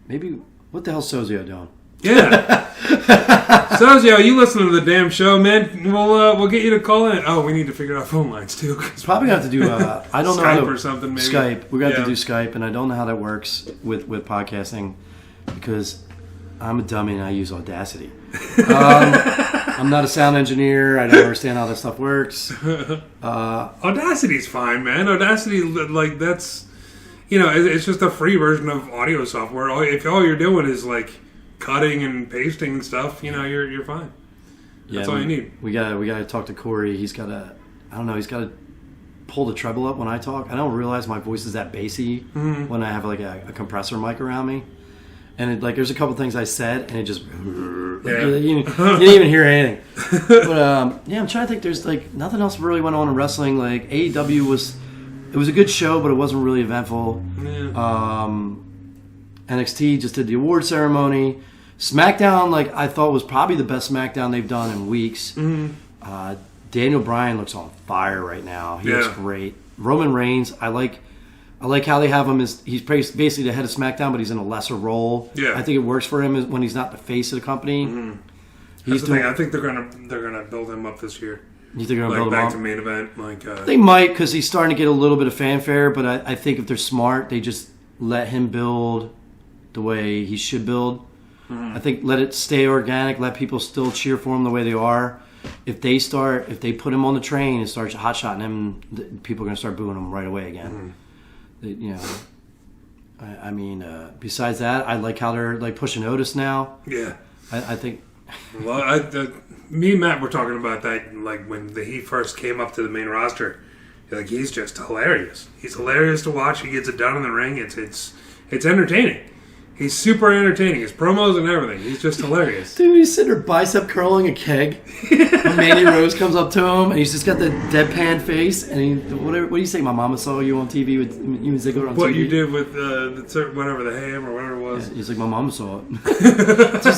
Maybe what the hell's Sozio doing? Yeah, Sozio, you listen to the damn show, man. We'll get you to call in. Oh, we need to figure out phone lines too. It's probably gonna have to do. I don't know Skype or something. Maybe Skype. We're gonna have to do Skype, and I don't know how that works with podcasting. Because I'm a dummy and I use Audacity. I'm not a sound engineer. I don't understand how this stuff works. Audacity's fine, man. Audacity, like that's, it's just a free version of audio software. If all you're doing is like cutting and pasting stuff, you're fine. That's all you need. We gotta talk to Corey. He's gotta pull the treble up when I talk. I don't realize my voice is that bassy when I have like a compressor mic around me. And there's a couple things I said, and it just you didn't even hear anything. But I'm trying to think. There's like nothing else really went on in wrestling. Like AEW was a good show, but it wasn't really eventful. Yeah. NXT just did the award ceremony. Smackdown, like I thought, was probably the best Smackdown they've done in weeks. Mm-hmm. Daniel Bryan looks on fire right now. He looks great. Roman Reigns, I like how they have him as he's basically the head of SmackDown, but he's in a lesser role. Yeah. I think it works for him when he's not the face of the company. Mm-hmm. That's the thing. I think they're gonna build him up this year. You think they're gonna build him back up? to main event? They might, because he's starting to get a little bit of fanfare. But I think if they're smart, they just let him build the way he should build. Mm-hmm. I think let it stay organic. Let people still cheer for him the way they are. If they put him on the train and start hot-shotting him, people are going to start booing him right away again. Mm-hmm. Besides that, I like how they're like pushing Otis now. Yeah. I think... Well, me and Matt were talking about that like when he first came up to the main roster. Like, he's just hilarious. He's hilarious to watch. He gets it done in the ring. It's entertaining. He's super entertaining. His promos and everything. He's just hilarious. Dude, he's sitting there bicep curling a keg. When Mandy Rose comes up to him, and he's just got the deadpan face. And what do you say? My mama saw you on TV with you and Ziggler on TV. What you did with whatever, the ham or whatever it was. Yeah, he's like, my mama saw it.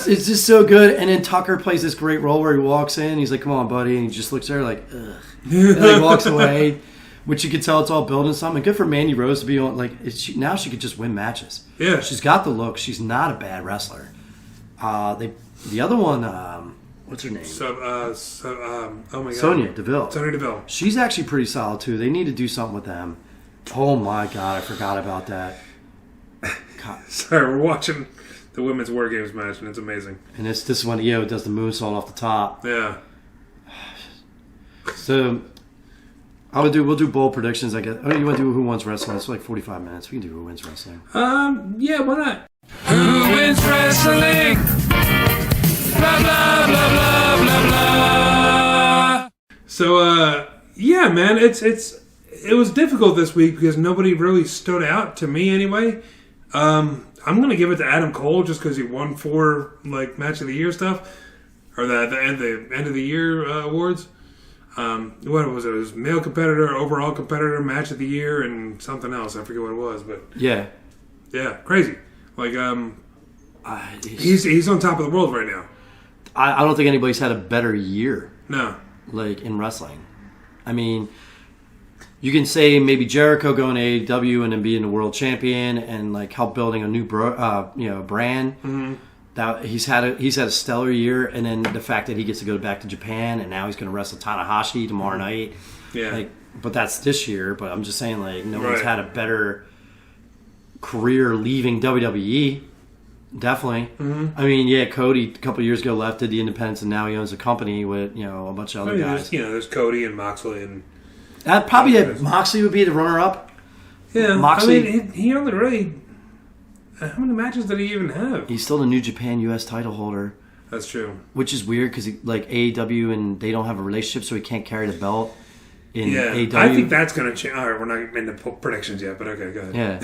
It's just so good. And then Tucker plays this great role where he walks in. He's like, come on, buddy. And he just looks at her like, ugh. And he walks away. Which you could tell it's all building something. Good for Mandy Rose to be on. Like now, she could just win matches. Yeah, she's got the look. She's not a bad wrestler. The other one, what's her name? Oh my god, Sonya Deville. Sonya Deville. She's actually pretty solid too. They need to do something with them. Oh my god, I forgot about that. God. Sorry, we're watching the women's War Games match, and it's amazing. And this one, Io does the moonsault off the top. Yeah. So. We'll do bold predictions, I guess. Oh, you want to do Who Wins Wrestling? It's like 45 minutes. We can do Who Wins Wrestling. Yeah, why not? Who Wins Wrestling? Blah, blah, blah, blah, blah, blah. So, yeah, man, it was difficult this week because nobody really stood out to me anyway. I'm going to give it to Adam Cole just because he won 4, like, Match of the Year stuff. Or the end of the year awards. What was it? It was male competitor, overall competitor, match of the year, and something else. I forget what it was, but yeah, crazy. Like, he's on top of the world right now. I don't think anybody's had a better year. No, like in wrestling. I mean, you can say maybe Jericho going to AEW and then being the world champion and like help building a new brand. Mm-hmm. That he's had a stellar year, and then the fact that he gets to go back to Japan, and now he's going to wrestle Tanahashi tomorrow night. Yeah, but that's this year. But I'm just saying, like, no one's had a better career leaving WWE. Definitely. Mm-hmm. I mean, yeah, Cody a couple of years ago left, did the independents, and now he owns a company with a bunch of other guys. There's Cody and Moxley, and Moxley would be the runner-up. Yeah, Moxley. I mean, he only really. How many matches did he even have? He's still the New Japan U.S. title holder. That's true. Which is weird because like AEW and they don't have a relationship, so he can't carry the belt in AEW. I think that's going to change. All right, we're not into predictions yet, but okay, go ahead. Yeah.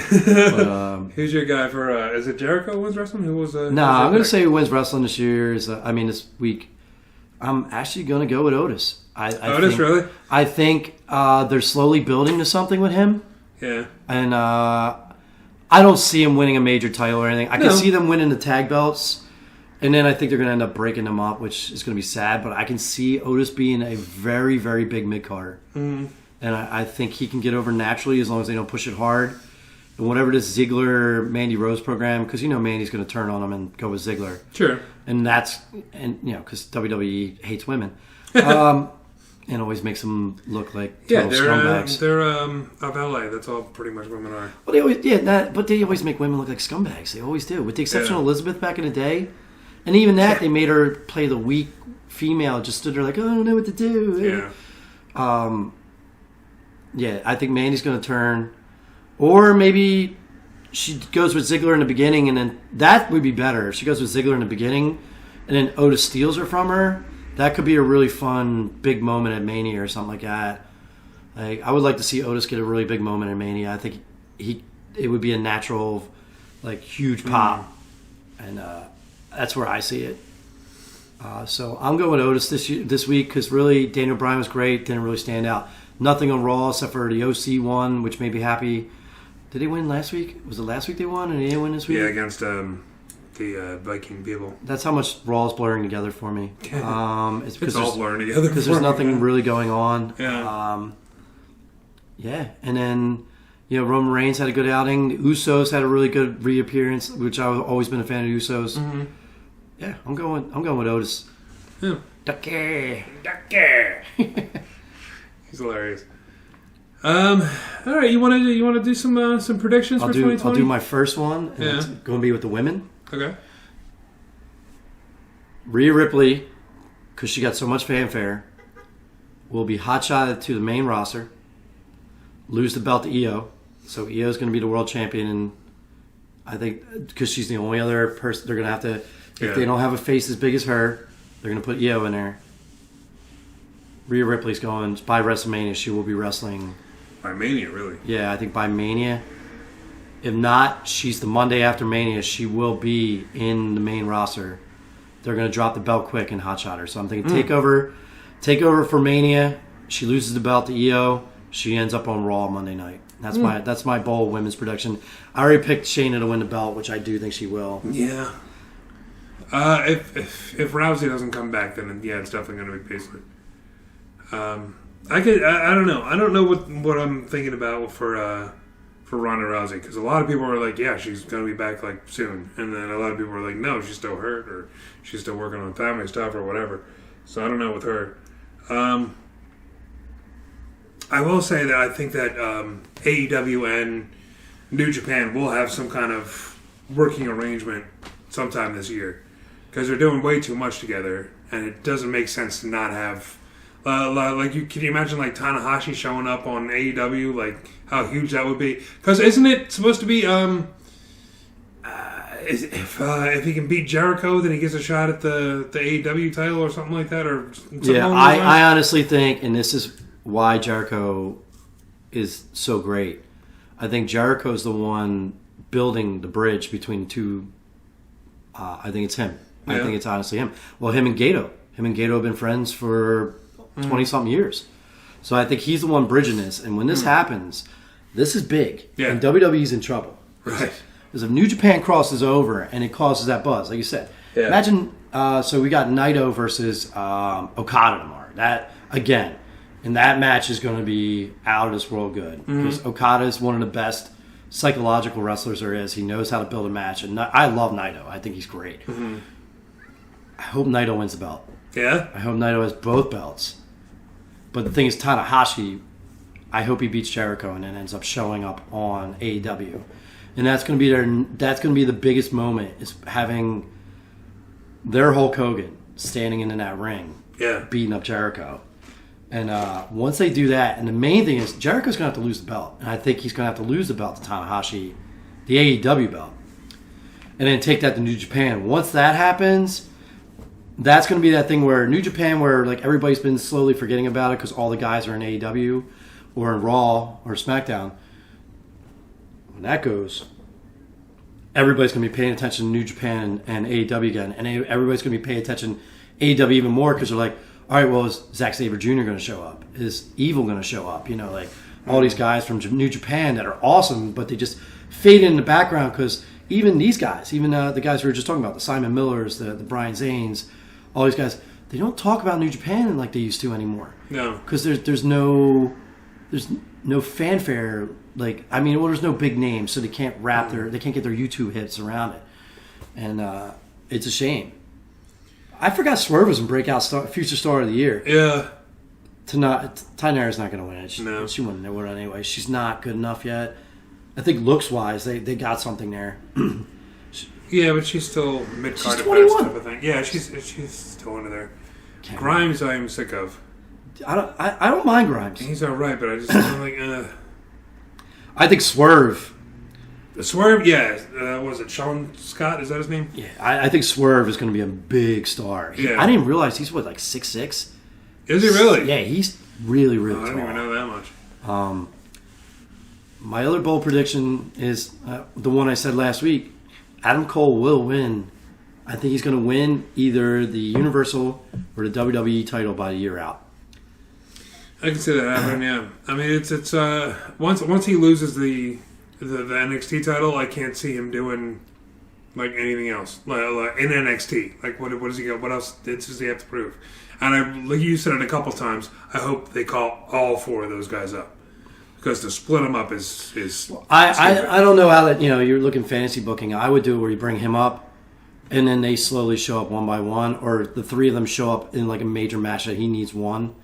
But, who's your guy for? Is it Jericho who wins wrestling? Who was? No, I'm going to say who wins wrestling this year is. This week, I'm actually going to go with Otis. Otis, really? I think they're slowly building to something with him. Yeah. And I don't see him winning a major title or anything. I can see them winning the tag belts, and then I think they're going to end up breaking them up, which is going to be sad. But I can see Otis being a very, very big mid-carder. Mm-hmm. And I think he can get over naturally as long as they don't push it hard. And whatever this Ziggler-Mandy Rose program, because Mandy's going to turn on him and go with Ziggler. Sure. And because WWE hates women. And always makes them look like total scumbags. They're of LA. That's all pretty much women are. Well, they always make women look like scumbags. They always do. With the exception of Elizabeth back in the day, and even that they made her play the weak female. Just stood there like, oh, I don't know what to do. Yeah. I think Mandy's going to turn, or maybe she goes with Ziggler in the beginning, and then that would be better. If she goes with Ziggler in the beginning, and then Otis steals her from her. That could be a really fun big moment at Mania or something like that. Like, I would like to see Otis get a really big moment at Mania. I think it would be a natural, like, huge pop, and that's where I see it. So I'm going with Otis this week because really Daniel Bryan was great, didn't really stand out. Nothing on Raw except for the OC one, which made me happy. Did they win last week? Was it last week they won and they didn't win this week? Yeah, against the Viking people. That's how much Raw is blurring together for me. It's all blurring together because there's nothing really going on. Yeah. Yeah, and then Roman Reigns had a good outing. The Usos had a really good reappearance, which I've always been a fan of Usos. Mm-hmm. Yeah, I'm going with Otis. Yeah. Ducky. He's hilarious. All right, you want to do some predictions for 2020? I'll do my first one. And it's going to be with the women. Okay. Rhea Ripley, because she got so much fanfare, will be hotshotted to the main roster, lose the belt to Io. So Io is going to be the world champion, and I think because she's the only other person, they're going to have to, if they don't have a face as big as her, they're going to put Io in there. Rhea Ripley's going, by WrestleMania, she will be wrestling. By Mania, really? Yeah, I think by Mania. If not, she's the Monday after Mania, she will be in the main roster. They're going to drop the belt quick and hotshot her. So I'm thinking take over for Mania. She loses the belt to Io. She ends up on Raw Monday night. That's my bold women's prediction. I already picked Shayna to win the belt, which I do think she will. Yeah. If Rousey doesn't come back, then it's definitely going to be Paisley. I don't know. I don't know what I'm thinking about for Ronda Rousey, because a lot of people are like, yeah, she's going to be back like soon, and then a lot of people are like, no, she's still hurt, or she's still working on family stuff or whatever. So I don't know with her. I will say that I think that AEW and New Japan will have some kind of working arrangement sometime this year, because they're doing way too much together, and it doesn't make sense to not have. Can you imagine like Tanahashi showing up on AEW? Like how huge that would be? Because isn't it supposed to be if he can beat Jericho, then he gets a shot at the AEW title or something like that, or something I honestly think, and this is why Jericho is so great. I think Jericho's the one building the bridge between the two. I think it's him. I think it's honestly him. Well, him and Gato have been friends for 20-something years. So I think he's the one bridging this. And when this happens, this is big. Yeah. And WWE's in trouble. Right. Because if New Japan crosses over and it causes that buzz, like you said. Yeah. Imagine, so we got Naito versus Okada tomorrow. That, again, and that match is going to be out of this world good. Because Okada is one of the best psychological wrestlers there is. He knows how to build a match. And I love Naito. I think he's great. I hope Naito wins the belt. Yeah? I hope Naito has both belts. But the thing is, Tanahashi, I hope he beats Jericho and then ends up showing up on AEW. And that's going to be the biggest moment, is having their Hulk Hogan standing in that ring, beating up Jericho. And once they do that, and the main thing is, Jericho's going to have to lose the belt. And I think he's going to have to lose the belt to Tanahashi, the AEW belt. And then take that to New Japan. Once that happens, that's going to be that thing where New Japan, where like everybody's been slowly forgetting about it because all the guys are in AEW or in Raw or SmackDown. When that goes, everybody's going to be paying attention to New Japan and AEW again. And everybody's going to be paying attention to AEW even more, because they're like, all right, well, is Zack Sabre Jr. going to show up? Is Evil going to show up? Like all these guys from New Japan that are awesome, but they just fade in the background, because even these guys, even the guys we were just talking about, the Simon Millers, the Brian Zanes, all these guys, they don't talk about New Japan like they used to anymore. No, because there's no fanfare. There's no big names, so they can't they can't get their YouTube hits around it, and it's a shame. I forgot Swerve was in Breakout Future Star of the Year. Yeah, Tainara's not going to win it. She wouldn't know it anyway. She's not good enough yet. I think looks wise, they got something there. Yeah, but she's still mid-card at best type of thing. Yeah, she's still under there. Grimes, I am sick of. I don't mind Grimes. He's all right, but I just I'm like. I think Swerve. Swerve, yeah. Was it Sean Scott? Is that his name? Yeah, I think Swerve is going to be a big star. Yeah. I didn't realize he's 6'6". Is he really? Yeah, he's really, really tall. I didn't even know that much. My other bold prediction is the one I said last week. Adam Cole will win. I think he's going to win either the Universal or the WWE title by the year out. I can see that happening. Yeah, I mean it's once he loses the NXT title, I can't see him doing like anything else like in NXT. Like what does he go? What else does he have to prove? And like you said it a couple times, I hope they call all four of those guys up, because to split them up is I don't know how that, you're looking fantasy booking. I would do it where you bring him up, and then they slowly show up one by one, or the three of them show up in like a major match that he needs one.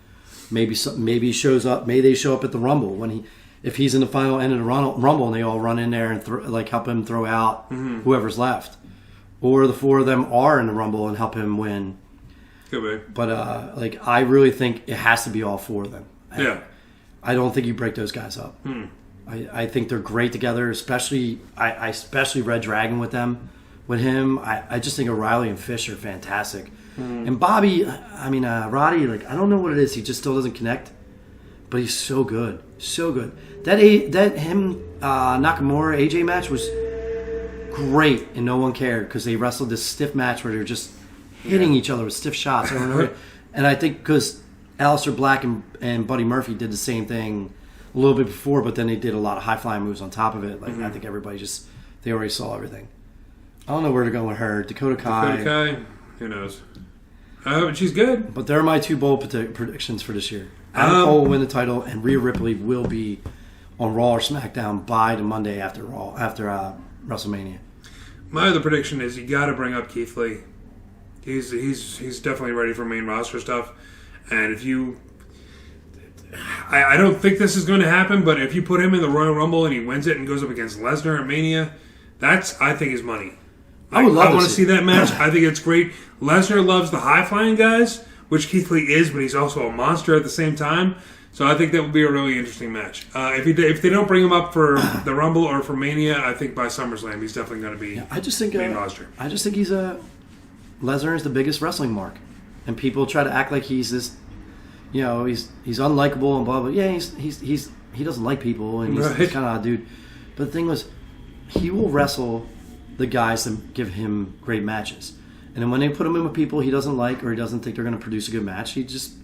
Maybe he shows up. Maybe they show up at the Rumble if he's in the final end of the Rumble, and they all run in there and help him throw out whoever's left, or the four of them are in the Rumble and help him win. Could be. But I really think it has to be all four of them. Yeah. I don't think you break those guys up. I think they're great together, especially I especially Red Dragon with him. I just think O'Reilly and Fish are fantastic. And Bobby, Roddy, I don't know what it is. He just still doesn't connect, but he's so good, so good. That Nakamura AJ match was great, and no one cared because they wrestled this stiff match where they're just hitting each other with stiff shots. And I think because Aleister Black and Buddy Murphy did the same thing a little bit before, but then they did a lot of high-flying moves on top of it. I think everybody they already saw everything. I don't know where to go with her. Dakota Kai, who knows? But she's good. But they're my two bold predictions for this year. Adam Cole will win the title, and Rhea Ripley will be on Raw or SmackDown by the Monday after WrestleMania. My other prediction is you got to bring up Keith Lee. He's definitely ready for main roster stuff, and if you, I don't think this is going to happen, but if you put him in the Royal Rumble and he wins it and goes up against Lesnar at Mania, I think is money. I want to see that match. I think it's great. Lesnar loves the high-flying guys, which Keith Lee is, but he's also a monster at the same time. So I think that would be a really interesting match. If they don't bring him up for the Rumble or for Mania, I think by SummerSlam he's definitely going to be main roster. I just think Lesnar is the biggest wrestling mark, and people try to act like he's this, he's unlikable and blah blah. Yeah, he doesn't like people, and he's kind of odd dude. But the thing was, he will wrestle the guys that give him great matches. And then when they put him in with people he doesn't like or he doesn't think they're going to produce a good match, he just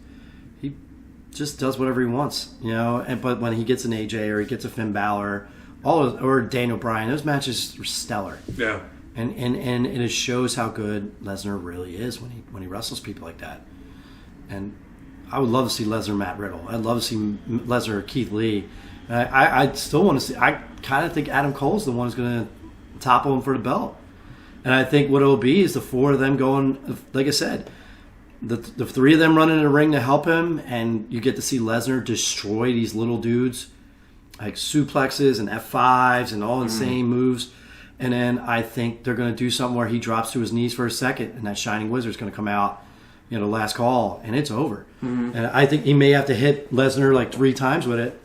does whatever he wants, But when he gets an AJ or he gets a Finn Balor, or Daniel Bryan, those matches are stellar. Yeah. And it shows how good Lesnar really is when he wrestles people like that. And I would love to see Lesnar Matt Riddle. I'd love to see Lesnar Keith Lee. I still want to see. I kind of think Adam Cole's the one who's going to topple him for the belt. And I think what it'll be is the four of them going, like I said, the three of them running in the ring to help him, and you get to see Lesnar destroy these little dudes, like suplexes and F5s and all insane moves. And then I think they're going to do something where he drops to his knees for a second, and that Shining Wizard's going to come out, last call, and it's over. And I think he may have to hit Lesnar like 3 times with it,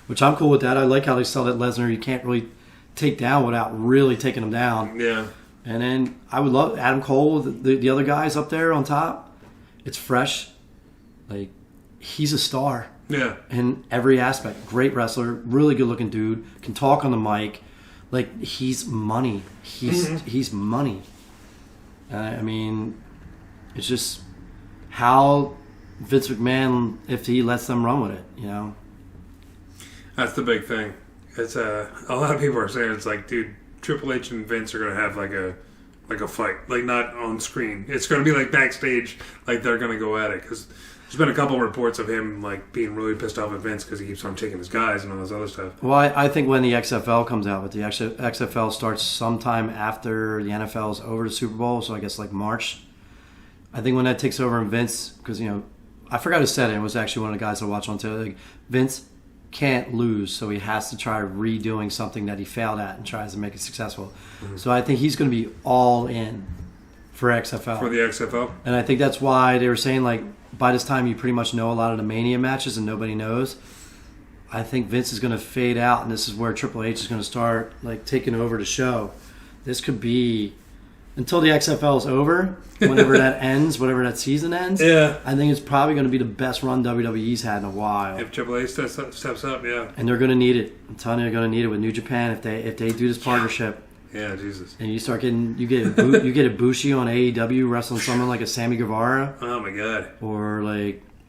which I'm cool with that. I like how they sell that Lesnar you can't really take down without really taking him down. Yeah. And then I would love Adam Cole, the other guys up there on top. It's fresh. He's a star. Yeah. In every aspect. Great wrestler, really good looking dude, can talk on the mic. He's money. He's money. It's just how Vince McMahon, if he lets them run with it, That's the big thing. It's a lot of people are saying it's like, dude, Triple H and Vince are going to have like a fight, not on screen. It's going to be like backstage, they're going to go at it, because there's been a couple reports of him being really pissed off at Vince because he keeps on taking his guys and all this other stuff. Well, I think when the XFL comes out, but the XFL starts sometime after the NFL's over the Super Bowl, so I guess March. I think when that takes over and Vince, because I forgot who said it. It was actually one of the guys I watch on TV. Vince can't lose, so he has to try redoing something that he failed at and tries to make it successful. So I think he's going to be all in for XFL. For the XFL? And I think that's why they were saying, by this time you pretty much know a lot of the Mania matches and nobody knows. I think Vince is going to fade out, and this is where Triple H is going to start taking over the show. This could be, until the XFL is over, whenever that ends, whatever that season ends, yeah, I think it's probably going to be the best run WWE's had in a while. If Triple H steps up, yeah. And they're going to need it. I'm telling you, they're going to need it with New Japan if they do this partnership. Yeah, Jesus. And you start getting, you get Ibushi on AEW wrestling someone like a Sammy Guevara. Oh my God. Or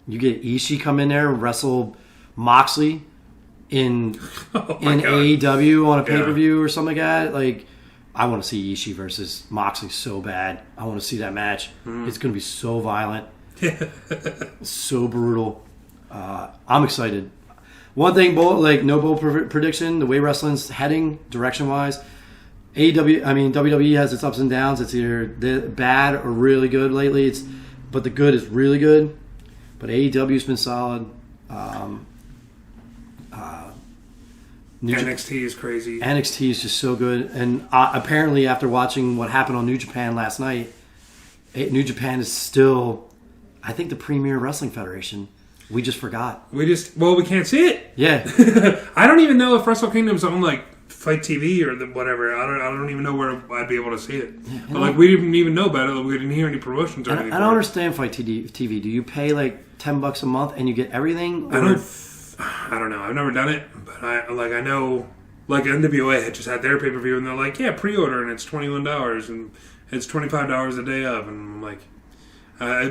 you get Ishii come in there and wrestle Moxley in AEW on a pay-per-view or something like that. I want to see Ishii versus Moxley so bad. I want to see that match. It's going to be so violent. So brutal. I'm excited. One thing, no bold prediction. The way wrestling's heading, direction-wise, WWE has its ups and downs. It's either bad or really good lately. But the good is really good. But AEW's been solid. NXT is crazy. NXT is just so good. And apparently, after watching what happened on New Japan last night, New Japan is still, I think, the premier wrestling federation. We just forgot. We can't see it. Yeah. I don't even know if Wrestle Kingdom's on like Fight TV or whatever. I don't even know where I'd be able to see it. Yeah, but we didn't even know about it. We didn't hear any promotions or anything. I don't understand Fight TV. Do you pay like $10 a month and you get everything? Or? I don't know. I've never done it, but I know like NWA had just had their pay-per-view and they're like, yeah, pre-order and it's $21 and it's $25 a day of, and I'm like,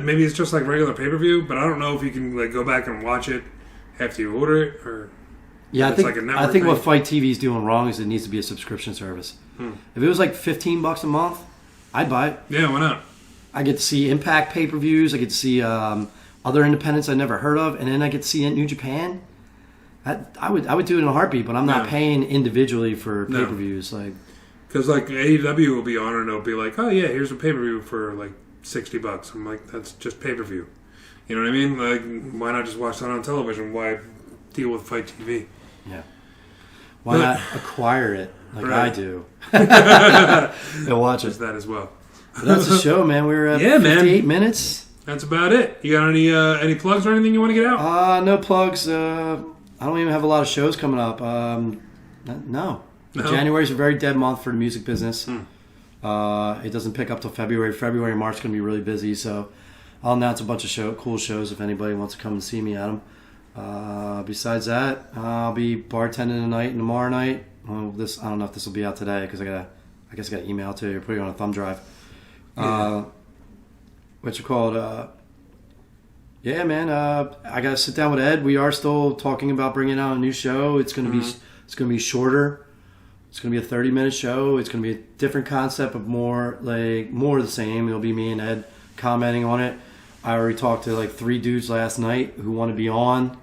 maybe it's just like regular pay-per-view, but I don't know if you can like go back and watch it after you order it or. Yeah, I think what Fight TV is doing wrong is it needs to be a subscription service. If it was like $15 a month, I'd buy it. Yeah, why not? I get to see Impact pay-per-views. I get to see other independents I never heard of, and then I get to see New Japan. I would do it in a heartbeat, but I'm not paying individually for pay-per-views. Because like AEW will be on and it'll be like, oh yeah, here's a pay-per-view for like $60. I'm like, that's just pay-per-view. You know what I mean? Like, why not just watch that on television? Why deal with Fight TV? Yeah. Why not acquire it like I do? And watch it. There's that as well. But that's the show, man. We're at 58 minutes. That's about it. You got any plugs or anything you want to get out? No plugs. I don't even have a lot of shows coming up. No. January's a very dead month for the music business. It doesn't pick up till February. February and March are going to be really busy, so I'll announce a bunch of cool shows if anybody wants to come and see me at them. Besides that, I'll be bartending tonight and tomorrow night. I don't know if this will be out today because I guess I got to email it to you or put it on a thumb drive. What's it called? Yeah, man. I got to sit down with Ed. We are still talking about bringing out a new show. It's going to be shorter. It's going to be a 30-minute show. It's going to be a different concept of more of the same. It'll be me and Ed commenting on it. I already talked to like 3 dudes last night who want to be on.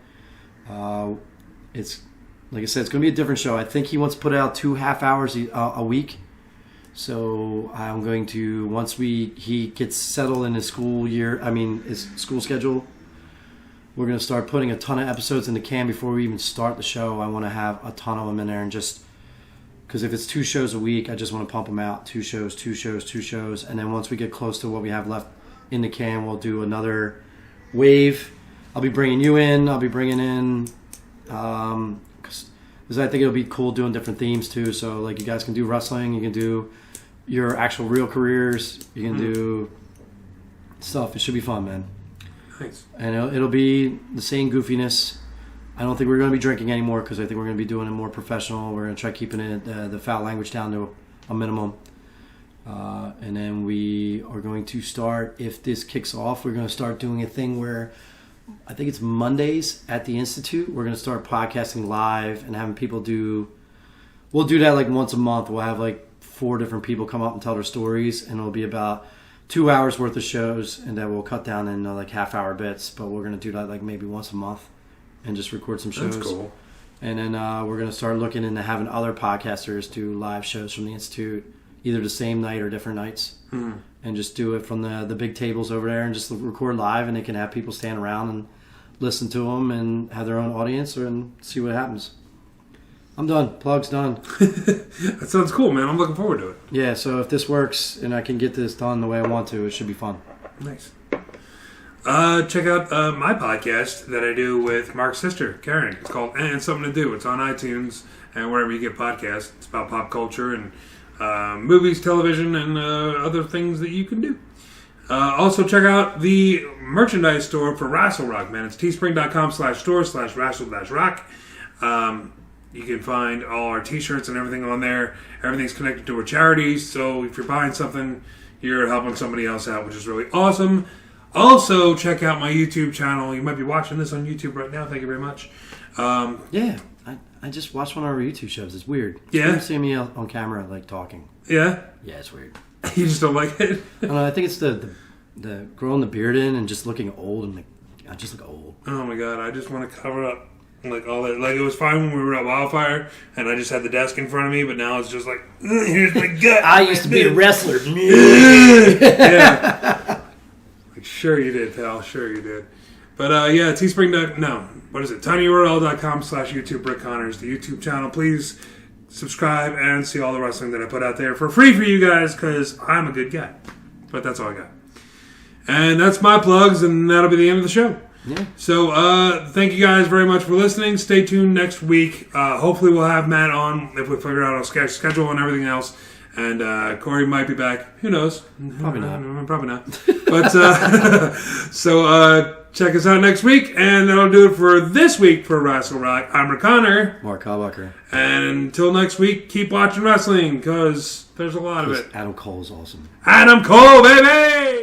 It's like I said, it's going to be a different show. I think he wants to put out 2 half hours a week. So I'm going to, once he gets settled in his his school schedule, we're going to start putting a ton of episodes in the can before we even start the show. I want to have a ton of them in there, and just because if it's 2 shows a week, I just want to pump them out. 2 shows, and then once we get close to what we have left in the can, we'll do another wave. I'll be bringing you in. I'll be bringing in because I think it'll be cool doing different themes too. So like you guys can do wrestling, you can do your actual real careers, you can do stuff. It should be fun, man. Nice. And it'll be the same goofiness. I don't think we're going to be drinking anymore because I think we're going to be doing it more professional. We're going to try keeping it the foul language down to a minimum. And then we are going to start, if this kicks off, we're going to start doing a thing where I think it's Mondays at the Institute. We're going to start podcasting live and having people we'll do that like once a month. We'll have like 4 different people come up and tell their stories, and it'll be about 2 hours worth of shows, and then we'll cut down in like half-hour bits, but we're going to do that like maybe once a month and just record some shows. That's cool. And then we're going to start looking into having other podcasters do live shows from the Institute, either the same night or different nights, and just do it from the big tables over there and just record live, and they can have people stand around and listen to them and have their own audience and see what happens. I'm done. Plug's done. That sounds cool, man. I'm looking forward to it. Yeah, so if this works and I can get this done the way I want to, it should be fun. Nice. Check out my podcast that I do with Mark's sister, Karen. It's called And Something to Do. It's on iTunes and wherever you get podcasts. It's about pop culture and movies, television, and other things that you can do. Also, check out the merchandise store for Rassle Rock, man. It's teespring.com/store/Rassle-Rock. You can find all our t-shirts and everything on there. Everything's connected to a charity, so if you're buying something, you're helping somebody else out, which is really awesome. Also, check out my YouTube channel. You might be watching this on YouTube right now. Thank you very much. Yeah, I just watched one of our YouTube shows. It's weird. Yeah? It's weird seeing me on camera, like, talking. Yeah? Yeah, it's weird. You just don't like it? I don't know, I think it's the growing the beard in and just looking old, and like, I just look old. Oh my god, I just want to cover up. Like all that, like it was fine when we were at Wildfire, and I just had the desk in front of me. But now it's just like, here's my gut. I used to be a wrestler. Yeah. Like, sure you did, pal. Sure you did. But yeah, Teespring. No, what is it? tinyurl.com/YouTube Rick Connors, the YouTube channel. Please subscribe and see all the wrestling that I put out there for free for you guys because I'm a good guy. But that's all I got. And that's my plugs, and that'll be the end of the show. Yeah. So, thank you guys very much for listening. Stay tuned next week. Hopefully we'll have Matt on if we figure out our schedule and everything else. And Corey might be back. Who knows? Probably not. Probably not. But, so check us out next week. And that'll do it for this week for Rassle Rock. I'm Rick Connor. Mark Hallbacher. And until next week, keep watching wrestling because there's a lot of it. Adam Cole is awesome. Adam Cole, baby!